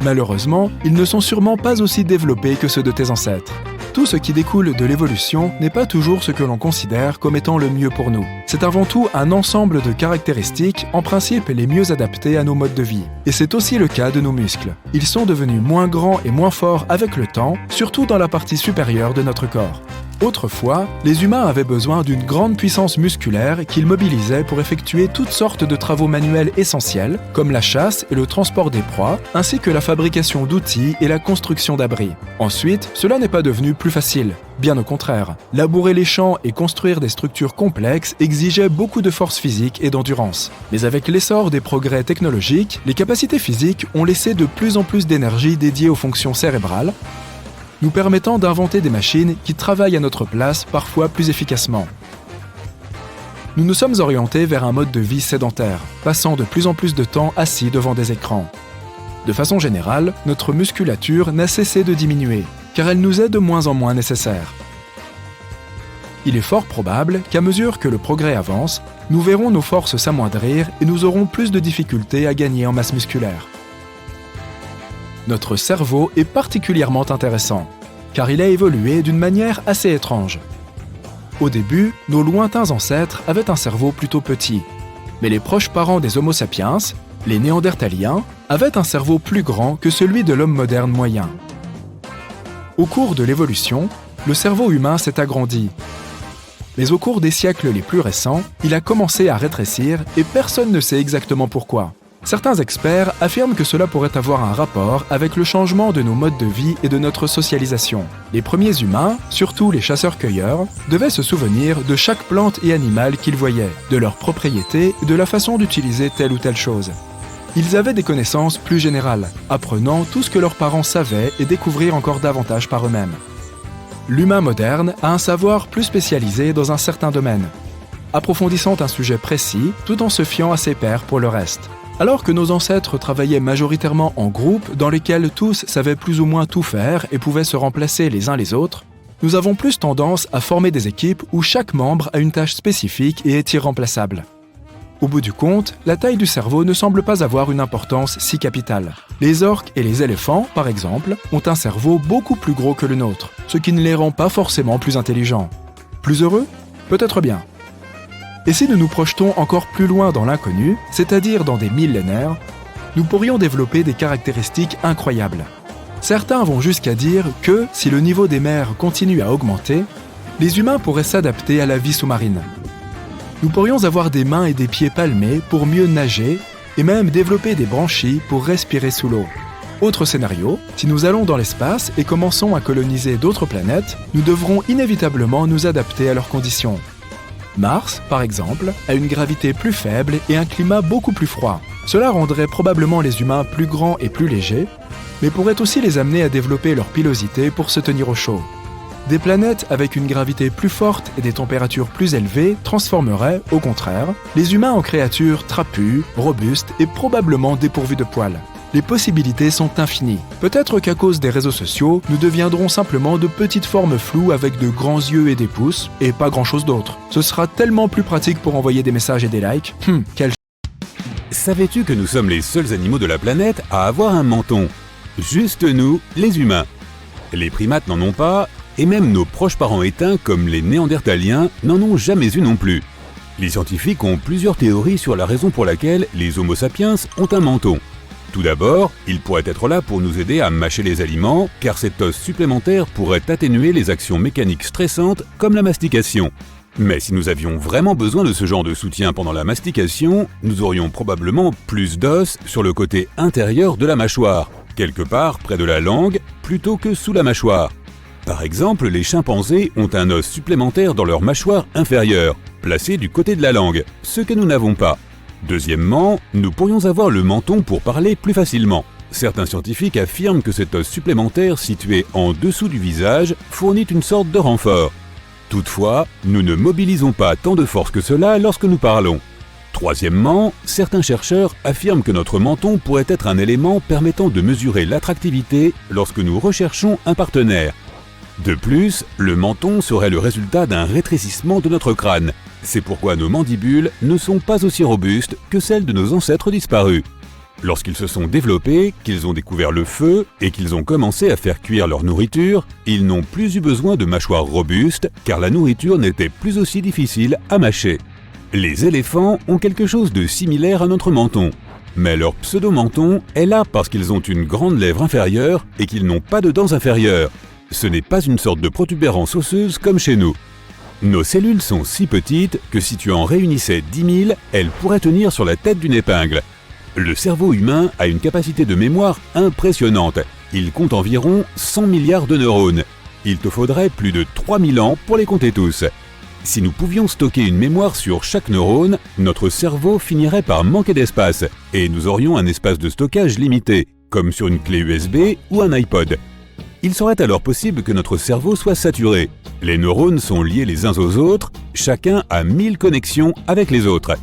Malheureusement, ils ne sont sûrement pas aussi développés que ceux de tes ancêtres. Tout ce qui découle de l'évolution n'est pas toujours ce que l'on considère comme étant le mieux pour nous. C'est avant tout un ensemble de caractéristiques, en principe les mieux adaptées à nos modes de vie. Et c'est aussi le cas de nos muscles. Ils sont devenus moins grands et moins forts avec le temps, surtout dans la partie supérieure de notre corps. Autrefois, les humains avaient besoin d'une grande puissance musculaire qu'ils mobilisaient pour effectuer toutes sortes de travaux manuels essentiels, comme la chasse et le transport des proies, ainsi que la fabrication d'outils et la construction d'abris. Ensuite, cela n'est pas devenu plus facile. Bien au contraire, labourer les champs et construire des structures complexes exigeait beaucoup de force physique et d'endurance. Mais avec l'essor des progrès technologiques, les capacités physiques ont laissé de plus en plus d'énergie dédiée aux fonctions cérébrales, nous permettant d'inventer des machines qui travaillent à notre place parfois plus efficacement. Nous nous sommes orientés vers un mode de vie sédentaire, passant de plus en plus de temps assis devant des écrans. De façon générale, notre musculature n'a cessé de diminuer, car elle nous est de moins en moins nécessaire. Il est fort probable qu'à mesure que le progrès avance, nous verrons nos forces s'amoindrir et nous aurons plus de difficultés à gagner en masse musculaire. Notre cerveau est particulièrement intéressant, car il a évolué d'une manière assez étrange. Au début, nos lointains ancêtres avaient un cerveau plutôt petit, mais les proches parents des Homo sapiens, les Néandertaliens, avaient un cerveau plus grand que celui de l'homme moderne moyen. Au cours de l'évolution, le cerveau humain s'est agrandi. Mais au cours des siècles les plus récents, il a commencé à rétrécir et personne ne sait exactement pourquoi. Certains experts affirment que cela pourrait avoir un rapport avec le changement de nos modes de vie et de notre socialisation. Les premiers humains, surtout les chasseurs-cueilleurs, devaient se souvenir de chaque plante et animal qu'ils voyaient, de leurs propriétés et de la façon d'utiliser telle ou telle chose. Ils avaient des connaissances plus générales, apprenant tout ce que leurs parents savaient et découvrir encore davantage par eux-mêmes. L'humain moderne a un savoir plus spécialisé dans un certain domaine, approfondissant un sujet précis tout en se fiant à ses pairs pour le reste. Alors que nos ancêtres travaillaient majoritairement en groupe dans lesquels tous savaient plus ou moins tout faire et pouvaient se remplacer les uns les autres, nous avons plus tendance à former des équipes où chaque membre a une tâche spécifique et est irremplaçable. Au bout du compte, la taille du cerveau ne semble pas avoir une importance si capitale. Les orques et les éléphants, par exemple, ont un cerveau beaucoup plus gros que le nôtre, ce qui ne les rend pas forcément plus intelligents. Plus heureux ? Peut-être bien. Et si nous nous projetons encore plus loin dans l'inconnu, c'est-à-dire dans des millénaires, nous pourrions développer des caractéristiques incroyables. Certains vont jusqu'à dire que, si le niveau des mers continue à augmenter, les humains pourraient s'adapter à la vie sous-marine. Nous pourrions avoir des mains et des pieds palmés pour mieux nager et même développer des branchies pour respirer sous l'eau. Autre scénario, si nous allons dans l'espace et commençons à coloniser d'autres planètes, nous devrons inévitablement nous adapter à leurs conditions. Mars, par exemple, a une gravité plus faible et un climat beaucoup plus froid. Cela rendrait probablement les humains plus grands et plus légers, mais pourrait aussi les amener à développer leur pilosité pour se tenir au chaud. Des planètes avec une gravité plus forte et des températures plus élevées transformeraient, au contraire, les humains en créatures trapues, robustes et probablement dépourvues de poils. Les possibilités sont infinies. Peut-être qu'à cause des réseaux sociaux, nous deviendrons simplement de petites formes floues avec de grands yeux et des pouces, et pas grand-chose d'autre. Ce sera tellement plus pratique pour envoyer des messages et des likes. Quel Savais-tu que nous sommes les seuls animaux de la planète à avoir un menton? Juste nous, les humains. Les primates n'en ont pas, et même nos proches parents éteints comme les néandertaliens n'en ont jamais eu non plus. Les scientifiques ont plusieurs théories sur la raison pour laquelle les Homo sapiens ont un menton. Tout d'abord, il pourrait être là pour nous aider à mâcher les aliments, car cet os supplémentaire pourrait atténuer les actions mécaniques stressantes comme la mastication. Mais si nous avions vraiment besoin de ce genre de soutien pendant la mastication, nous aurions probablement plus d'os sur le côté intérieur de la mâchoire, quelque part près de la langue, plutôt que sous la mâchoire. Par exemple, les chimpanzés ont un os supplémentaire dans leur mâchoire inférieure, placé du côté de la langue, ce que nous n'avons pas. Deuxièmement, nous pourrions avoir le menton pour parler plus facilement. Certains scientifiques affirment que cet os supplémentaire situé en dessous du visage fournit une sorte de renfort. Toutefois, nous ne mobilisons pas tant de force que cela lorsque nous parlons. Troisièmement, certains chercheurs affirment que notre menton pourrait être un élément permettant de mesurer l'attractivité lorsque nous recherchons un partenaire. De plus, le menton serait le résultat d'un rétrécissement de notre crâne. C'est pourquoi nos mandibules ne sont pas aussi robustes que celles de nos ancêtres disparus. Lorsqu'ils se sont développés, qu'ils ont découvert le feu et qu'ils ont commencé à faire cuire leur nourriture, ils n'ont plus eu besoin de mâchoires robustes car la nourriture n'était plus aussi difficile à mâcher. Les éléphants ont quelque chose de similaire à notre menton. Mais leur pseudo-menton est là parce qu'ils ont une grande lèvre inférieure et qu'ils n'ont pas de dents inférieures. Ce n'est pas une sorte de protubérance osseuse comme chez nous. Nos cellules sont si petites que si tu en réunissais 10 000, elles pourraient tenir sur la tête d'une épingle. Le cerveau humain a une capacité de mémoire impressionnante. Il compte environ 100 milliards de neurones. Il te faudrait plus de 3000 ans pour les compter tous. Si nous pouvions stocker une mémoire sur chaque neurone, notre cerveau finirait par manquer d'espace et nous aurions un espace de stockage limité, comme sur une clé USB ou un iPod. Il serait alors possible que notre cerveau soit saturé. Les neurones sont liés les uns aux autres, chacun a 1000 connexions avec les autres.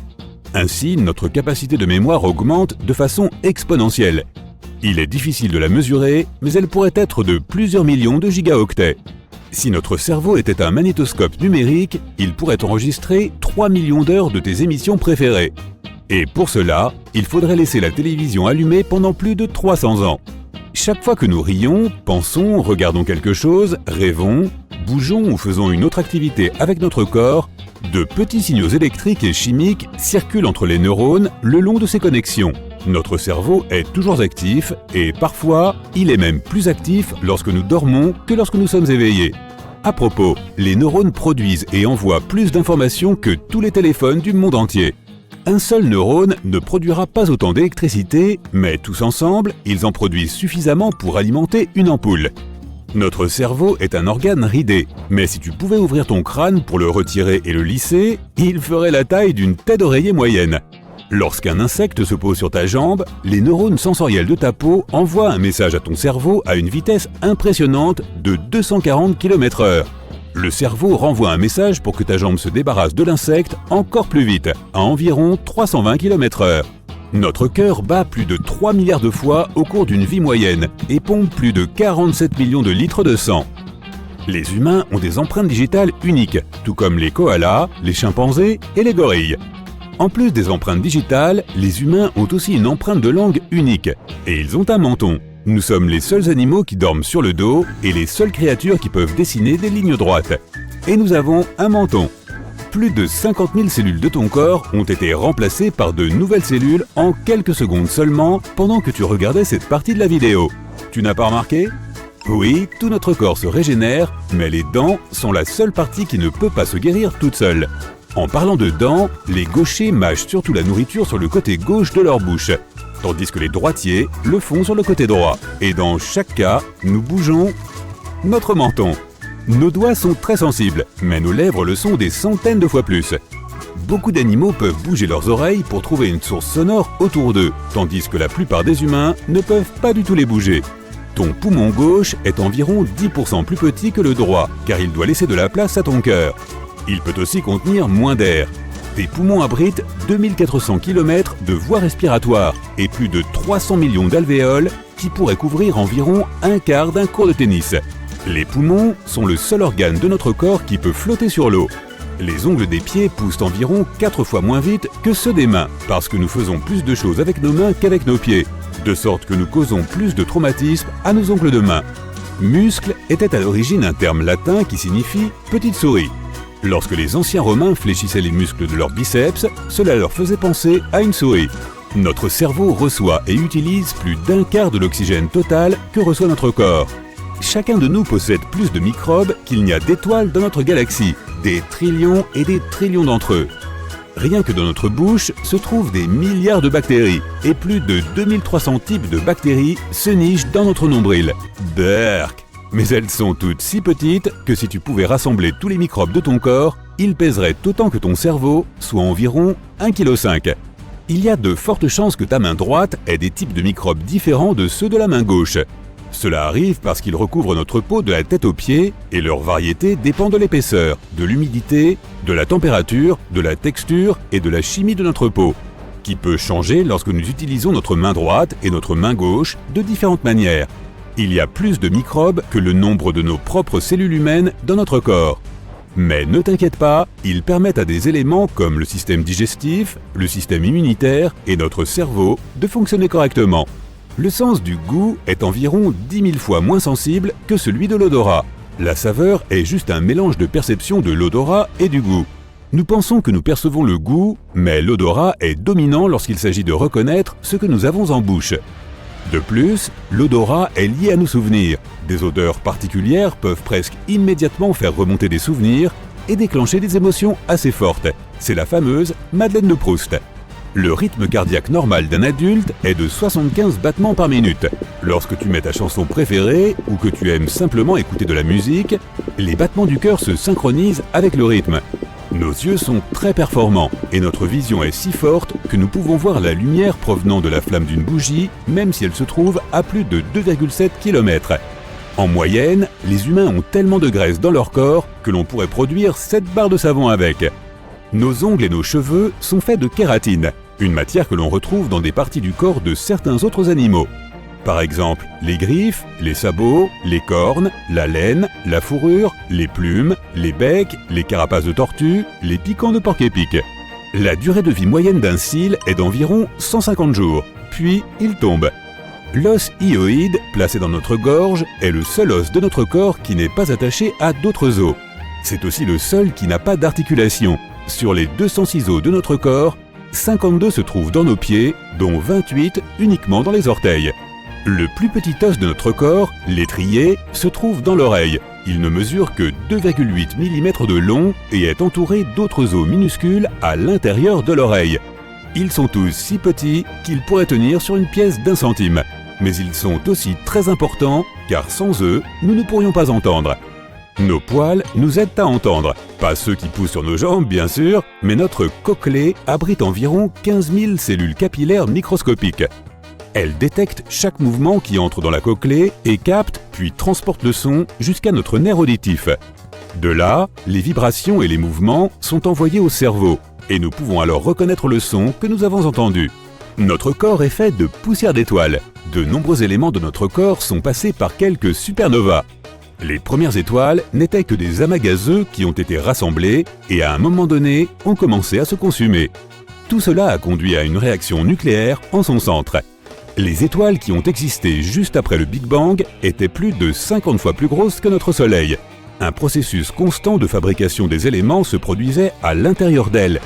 Ainsi, notre capacité de mémoire augmente de façon exponentielle. Il est difficile de la mesurer, mais elle pourrait être de plusieurs millions de gigaoctets. Si notre cerveau était un magnétoscope numérique, il pourrait enregistrer 3 millions d'heures de tes émissions préférées. Et pour cela, il faudrait laisser la télévision allumée pendant plus de 300 ans. Chaque fois que nous rions, pensons, regardons quelque chose, rêvons, bougeons ou faisons une autre activité avec notre corps, de petits signaux électriques et chimiques circulent entre les neurones le long de ces connexions. Notre cerveau est toujours actif et parfois, il est même plus actif lorsque nous dormons que lorsque nous sommes éveillés. À propos, les neurones produisent et envoient plus d'informations que tous les téléphones du monde entier. Un seul neurone ne produira pas autant d'électricité, mais tous ensemble, ils en produisent suffisamment pour alimenter une ampoule. Notre cerveau est un organe ridé, mais si tu pouvais ouvrir ton crâne pour le retirer et le lisser, il ferait la taille d'une tête d'oreiller moyenne. Lorsqu'un insecte se pose sur ta jambe, les neurones sensoriels de ta peau envoient un message à ton cerveau à une vitesse impressionnante de 240 km/h. Le cerveau renvoie un message pour que ta jambe se débarrasse de l'insecte encore plus vite, à environ 320 km/h. Notre cœur bat plus de 3 milliards de fois au cours d'une vie moyenne et pompe plus de 47 millions de litres de sang. Les humains ont des empreintes digitales uniques, tout comme les koalas, les chimpanzés et les gorilles. En plus des empreintes digitales, les humains ont aussi une empreinte de langue unique, et ils ont un menton. Nous sommes les seuls animaux qui dorment sur le dos et les seules créatures qui peuvent dessiner des lignes droites. Et nous avons un menton. Plus de 50 000 cellules de ton corps ont été remplacées par de nouvelles cellules en quelques secondes seulement pendant que tu regardais cette partie de la vidéo. Tu n'as pas remarqué ? Oui, tout notre corps se régénère, mais les dents sont la seule partie qui ne peut pas se guérir toute seule. En parlant de dents, les gauchers mâchent surtout la nourriture sur le côté gauche de leur bouche, tandis que les droitiers le font sur le côté droit. Et dans chaque cas, nous bougeons notre menton. Nos doigts sont très sensibles, mais nos lèvres le sont des centaines de fois plus. Beaucoup d'animaux peuvent bouger leurs oreilles pour trouver une source sonore autour d'eux, tandis que la plupart des humains ne peuvent pas du tout les bouger. Ton poumon gauche est environ 10% plus petit que le droit, car il doit laisser de la place à ton cœur. Il peut aussi contenir moins d'air. Tes poumons abritent 2400 km de voies respiratoires et plus de 300 millions d'alvéoles qui pourraient couvrir environ un quart d'un court de tennis. Les poumons sont le seul organe de notre corps qui peut flotter sur l'eau. Les ongles des pieds poussent environ 4 fois moins vite que ceux des mains, parce que nous faisons plus de choses avec nos mains qu'avec nos pieds, de sorte que nous causons plus de traumatismes à nos ongles de main. Muscle était à l'origine un terme latin qui signifie « petite souris ». Lorsque les anciens Romains fléchissaient les muscles de leurs biceps, cela leur faisait penser à une souris. Notre cerveau reçoit et utilise plus d'un quart de l'oxygène total que reçoit notre corps. Chacun de nous possède plus de microbes qu'il n'y a d'étoiles dans notre galaxie, des trillions et des trillions d'entre eux. Rien que dans notre bouche se trouvent des milliards de bactéries, et plus de 2300 types de bactéries se nichent dans notre nombril. Berk! Mais elles sont toutes si petites que si tu pouvais rassembler tous les microbes de ton corps, ils pèseraient autant que ton cerveau, soit environ 1,5 kg. Il y a de fortes chances que ta main droite ait des types de microbes différents de ceux de la main gauche. Cela arrive parce qu'ils recouvrent notre peau de la tête aux pieds et leur variété dépend de l'épaisseur, de l'humidité, de la température, de la texture et de la chimie de notre peau, qui peut changer lorsque nous utilisons notre main droite et notre main gauche de différentes manières. Il y a plus de microbes que le nombre de nos propres cellules humaines dans notre corps. Mais ne t'inquiète pas, ils permettent à des éléments comme le système digestif, le système immunitaire et notre cerveau de fonctionner correctement. Le sens du goût est environ 10 000 fois moins sensible que celui de l'odorat. La saveur est juste un mélange de perception de l'odorat et du goût. Nous pensons que nous percevons le goût, mais l'odorat est dominant lorsqu'il s'agit de reconnaître ce que nous avons en bouche. De plus, l'odorat est lié à nos souvenirs. Des odeurs particulières peuvent presque immédiatement faire remonter des souvenirs et déclencher des émotions assez fortes. C'est la fameuse Madeleine de Proust. Le rythme cardiaque normal d'un adulte est de 75 battements par minute. Lorsque tu mets ta chanson préférée ou que tu aimes simplement écouter de la musique, les battements du cœur se synchronisent avec le rythme. Nos yeux sont très performants et notre vision est si forte que nous pouvons voir la lumière provenant de la flamme d'une bougie, même si elle se trouve à plus de 2,7 km. En moyenne, les humains ont tellement de graisse dans leur corps que l'on pourrait produire 7 barres de savon avec. Nos ongles et nos cheveux sont faits de kératine, une matière que l'on retrouve dans des parties du corps de certains autres animaux. Par exemple, les griffes, les sabots, les cornes, la laine, la fourrure, les plumes, les becs, les carapaces de tortue, les piquants de porc-épic. La durée de vie moyenne d'un cil est d'environ 150 jours, puis il tombe. L'os hyoïde, placé dans notre gorge, est le seul os de notre corps qui n'est pas attaché à d'autres os. C'est aussi le seul qui n'a pas d'articulation. Sur les 206 os de notre corps, 52 se trouvent dans nos pieds, dont 28 uniquement dans les orteils. Le plus petit os de notre corps, l'étrier, se trouve dans l'oreille. Il ne mesure que 2,8 mm de long et est entouré d'autres os minuscules à l'intérieur de l'oreille. Ils sont tous si petits qu'ils pourraient tenir sur une pièce d'1 centime. Mais ils sont aussi très importants car sans eux, nous ne pourrions pas entendre. Nos poils nous aident à entendre. Pas ceux qui poussent sur nos jambes, bien sûr, mais notre cochlée abrite environ 15 000 cellules capillaires microscopiques. Elles détectent chaque mouvement qui entre dans la cochlée et captent, puis transportent le son jusqu'à notre nerf auditif. De là, les vibrations et les mouvements sont envoyés au cerveau, et nous pouvons alors reconnaître le son que nous avons entendu. Notre corps est fait de poussière d'étoiles. De nombreux éléments de notre corps sont passés par quelques supernovas. Les premières étoiles n'étaient que des amas gazeux qui ont été rassemblés et à un moment donné ont commencé à se consumer. Tout cela a conduit à une réaction nucléaire en son centre. Les étoiles qui ont existé juste après le Big Bang étaient plus de 50 fois plus grosses que notre Soleil. Un processus constant de fabrication des éléments se produisait à l'intérieur d'elles,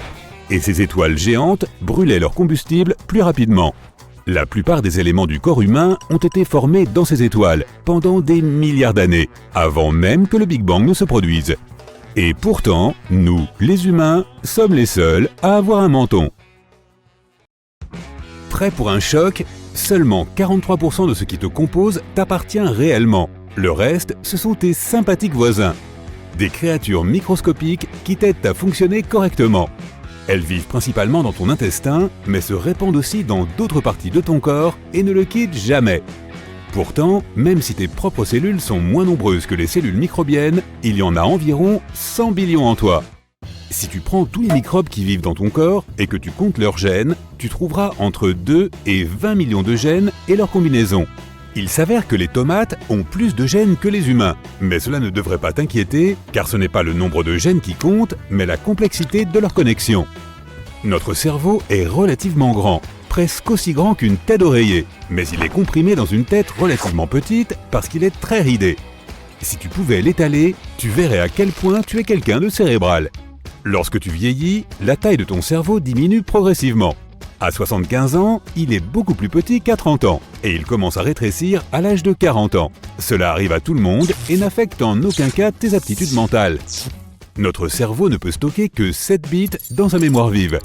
et ces étoiles géantes brûlaient leur combustible plus rapidement. La plupart des éléments du corps humain ont été formés dans ces étoiles pendant des milliards d'années, avant même que le Big Bang ne se produise. Et pourtant, nous, les humains, sommes les seuls à avoir un menton. Prêt pour un choc ? Seulement 43% de ce qui te compose t'appartient réellement. Le reste, ce sont tes sympathiques voisins. Des créatures microscopiques qui t'aident à fonctionner correctement. Elles vivent principalement dans ton intestin, mais se répandent aussi dans d'autres parties de ton corps et ne le quittent jamais. Pourtant, même si tes propres cellules sont moins nombreuses que les cellules microbiennes, il y en a environ 100 billions en toi. Si tu prends tous les microbes qui vivent dans ton corps et que tu comptes leurs gènes, tu trouveras entre 2 et 20 millions de gènes et leurs combinaisons. Il s'avère que les tomates ont plus de gènes que les humains, mais cela ne devrait pas t'inquiéter, car ce n'est pas le nombre de gènes qui compte, mais la complexité de leurs connexions. Notre cerveau est relativement grand, presque aussi grand qu'une tête d'oreiller, mais il est comprimé dans une tête relativement petite parce qu'il est très ridé. Si tu pouvais l'étaler, tu verrais à quel point tu es quelqu'un de cérébral. Lorsque tu vieillis, la taille de ton cerveau diminue progressivement. À 75 ans, il est beaucoup plus petit qu'à 30 ans, et il commence à rétrécir à l'âge de 40 ans. Cela arrive à tout le monde et n'affecte en aucun cas tes aptitudes mentales. Notre cerveau ne peut stocker que 7 bits dans sa mémoire vive.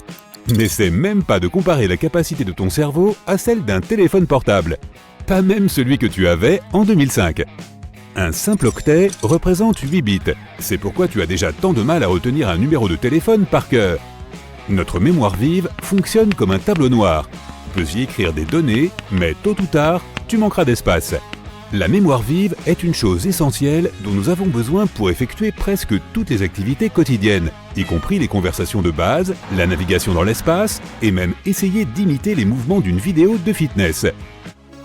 N'essaie même pas de comparer la capacité de ton cerveau à celle d'un téléphone portable. Pas même celui que tu avais en 2005. Un simple octet représente 8 bits. C'est pourquoi tu as déjà tant de mal à retenir un numéro de téléphone par cœur. Notre mémoire vive fonctionne comme un tableau noir. Tu peux y écrire des données, mais tôt ou tard, tu manqueras d'espace. La mémoire vive est une chose essentielle dont nous avons besoin pour effectuer presque toutes les activités quotidiennes, y compris les conversations de base, la navigation dans l'espace et même essayer d'imiter les mouvements d'une vidéo de fitness.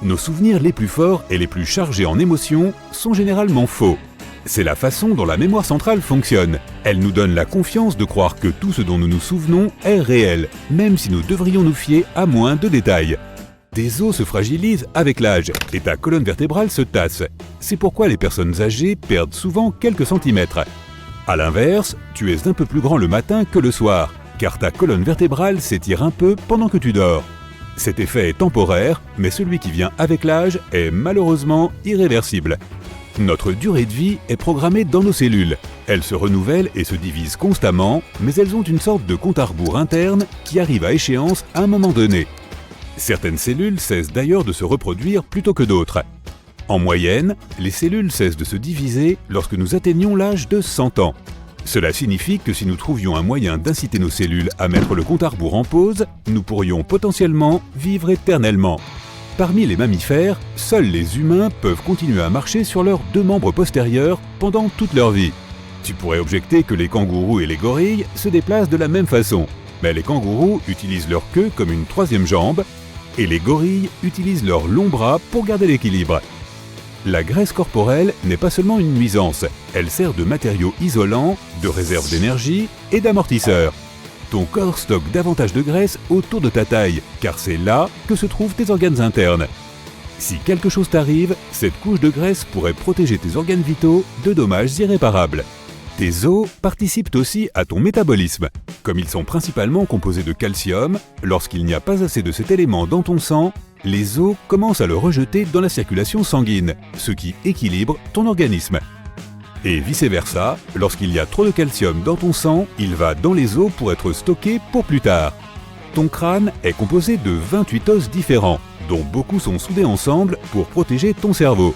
Nos souvenirs les plus forts et les plus chargés en émotions sont généralement faux. C'est la façon dont la mémoire centrale fonctionne. Elle nous donne la confiance de croire que tout ce dont nous nous souvenons est réel, même si nous devrions nous fier à moins de détails. Tes os se fragilisent avec l'âge et ta colonne vertébrale se tasse. C'est pourquoi les personnes âgées perdent souvent quelques centimètres. A l'inverse, tu es un peu plus grand le matin que le soir, car ta colonne vertébrale s'étire un peu pendant que tu dors. Cet effet est temporaire, mais celui qui vient avec l'âge est malheureusement irréversible. Notre durée de vie est programmée dans nos cellules. Elles se renouvellent et se divisent constamment, mais elles ont une sorte de compte à rebours interne qui arrive à échéance à un moment donné. Certaines cellules cessent d'ailleurs de se reproduire plutôt que d'autres. En moyenne, les cellules cessent de se diviser lorsque nous atteignons l'âge de 100 ans. Cela signifie que si nous trouvions un moyen d'inciter nos cellules à mettre le compte à rebours en pause, nous pourrions potentiellement vivre éternellement. Parmi les mammifères, seuls les humains peuvent continuer à marcher sur leurs 2 membres postérieurs pendant toute leur vie. Tu pourrais objecter que les kangourous et les gorilles se déplacent de la même façon, mais les kangourous utilisent leur queue comme une 3e jambe et les gorilles utilisent leurs longs bras pour garder l'équilibre. La graisse corporelle n'est pas seulement une nuisance, elle sert de matériau isolant, de réserve d'énergie et d'amortisseur. Ton corps stocke davantage de graisse autour de ta taille, car c'est là que se trouvent tes organes internes. Si quelque chose t'arrive, cette couche de graisse pourrait protéger tes organes vitaux de dommages irréparables. Tes os participent aussi à ton métabolisme. Comme ils sont principalement composés de calcium, lorsqu'il n'y a pas assez de cet élément dans ton sang, les os commencent à le rejeter dans la circulation sanguine, ce qui équilibre ton organisme. Et vice-versa, lorsqu'il y a trop de calcium dans ton sang, il va dans les os pour être stocké pour plus tard. Ton crâne est composé de 28 os différents, dont beaucoup sont soudés ensemble pour protéger ton cerveau.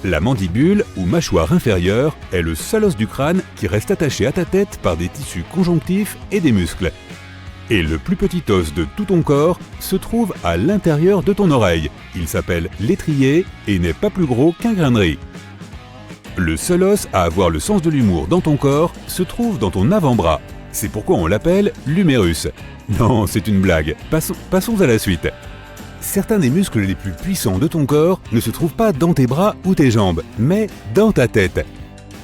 La mandibule, ou mâchoire inférieure, est le seul os du crâne qui reste attaché à ta tête par des tissus conjonctifs et des muscles. Et le plus petit os de tout ton corps se trouve à l'intérieur de ton oreille. Il s'appelle l'étrier et n'est pas plus gros qu'un grain de riz. Le seul os à avoir le sens de l'humour dans ton corps se trouve dans ton avant-bras. C'est pourquoi on l'appelle l'humérus. Non, c'est une blague. Passons à la suite. Certains des muscles les plus puissants de ton corps ne se trouvent pas dans tes bras ou tes jambes, mais dans ta tête.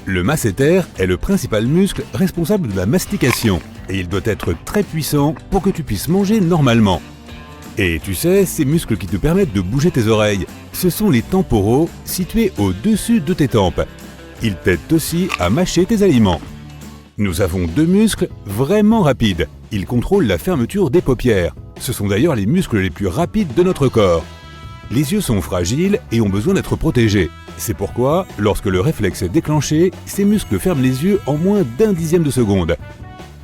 Le masséter est le principal muscle responsable de la mastication, et il doit être très puissant pour que tu puisses manger normalement. Et tu sais, ces muscles qui te permettent de bouger tes oreilles, ce sont les temporaux situés au-dessus de tes tempes. Ils t'aident aussi à mâcher tes aliments. Nous avons 2 muscles vraiment rapides. Ils contrôlent la fermeture des paupières. Ce sont d'ailleurs les muscles les plus rapides de notre corps. Les yeux sont fragiles et ont besoin d'être protégés. C'est pourquoi, lorsque le réflexe est déclenché, ces muscles ferment les yeux en moins d'1 dixième de seconde.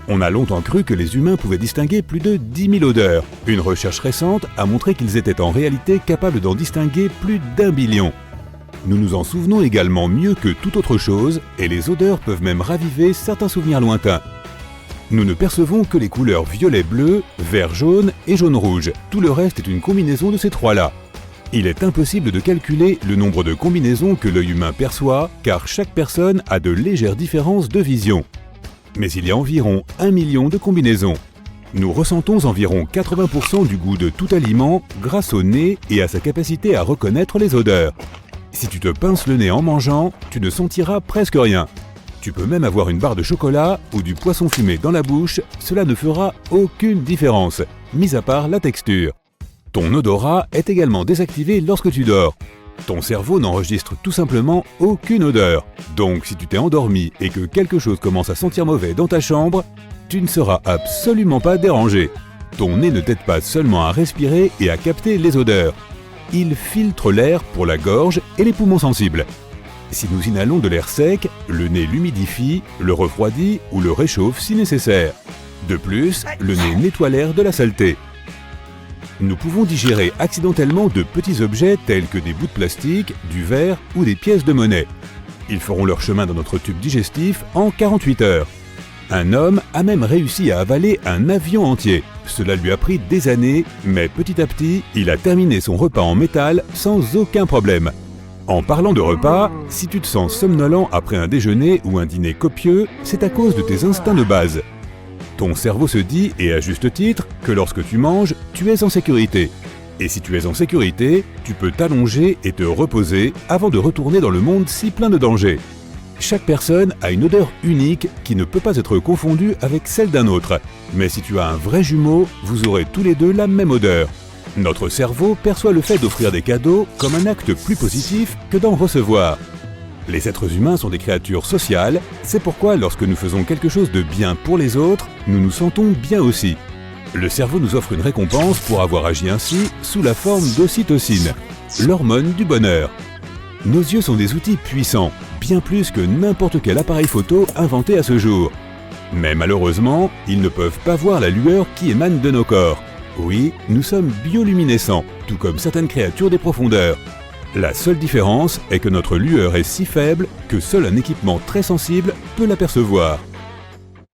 On a longtemps cru que les humains pouvaient distinguer plus de 10 000 odeurs. Une recherche récente a montré qu'ils étaient en réalité capables d'en distinguer plus d'1 billion. Nous nous en souvenons également mieux que toute autre chose, et les odeurs peuvent même raviver certains souvenirs lointains. Nous ne percevons que les couleurs violet-bleu, vert-jaune et jaune-rouge. Tout le reste est une combinaison de ces 3-là. Il est impossible de calculer le nombre de combinaisons que l'œil humain perçoit, car chaque personne a de légères différences de vision. Mais il y a environ 1 million de combinaisons. Nous ressentons environ 80% du goût de tout aliment grâce au nez et à sa capacité à reconnaître les odeurs. Si tu te pinces le nez en mangeant, tu ne sentiras presque rien. Tu peux même avoir une barre de chocolat ou du poisson fumé dans la bouche, cela ne fera aucune différence, mis à part la texture. Ton odorat est également désactivé lorsque tu dors. Ton cerveau n'enregistre tout simplement aucune odeur. Donc si tu t'es endormi et que quelque chose commence à sentir mauvais dans ta chambre, tu ne seras absolument pas dérangé. Ton nez ne t'aide pas seulement à respirer et à capter les odeurs. Il filtre l'air pour la gorge et les poumons sensibles. Si nous inhalons de l'air sec, le nez l'humidifie, le refroidit ou le réchauffe si nécessaire. De plus, le nez nettoie l'air de la saleté. Nous pouvons digérer accidentellement de petits objets tels que des bouts de plastique, du verre ou des pièces de monnaie. Ils feront leur chemin dans notre tube digestif en 48 heures. Un homme a même réussi à avaler un avion entier. Cela lui a pris des années, mais petit à petit, il a terminé son repas en métal sans aucun problème. En parlant de repas, si tu te sens somnolent après un déjeuner ou un dîner copieux, c'est à cause de tes instincts de base. Ton cerveau se dit, et à juste titre, que lorsque tu manges, tu es en sécurité. Et si tu es en sécurité, tu peux t'allonger et te reposer avant de retourner dans le monde si plein de dangers. Chaque personne a une odeur unique qui ne peut pas être confondue avec celle d'un autre. Mais si tu as un vrai jumeau, vous aurez tous les deux la même odeur. Notre cerveau perçoit le fait d'offrir des cadeaux comme un acte plus positif que d'en recevoir. Les êtres humains sont des créatures sociales, c'est pourquoi lorsque nous faisons quelque chose de bien pour les autres, nous nous sentons bien aussi. Le cerveau nous offre une récompense pour avoir agi ainsi sous la forme d'ocytocine, l'hormone du bonheur. Nos yeux sont des outils puissants, bien plus que n'importe quel appareil photo inventé à ce jour. Mais malheureusement, ils ne peuvent pas voir la lueur qui émane de nos corps. Oui, nous sommes bioluminescents, tout comme certaines créatures des profondeurs. La seule différence est que notre lueur est si faible que seul un équipement très sensible peut l'apercevoir.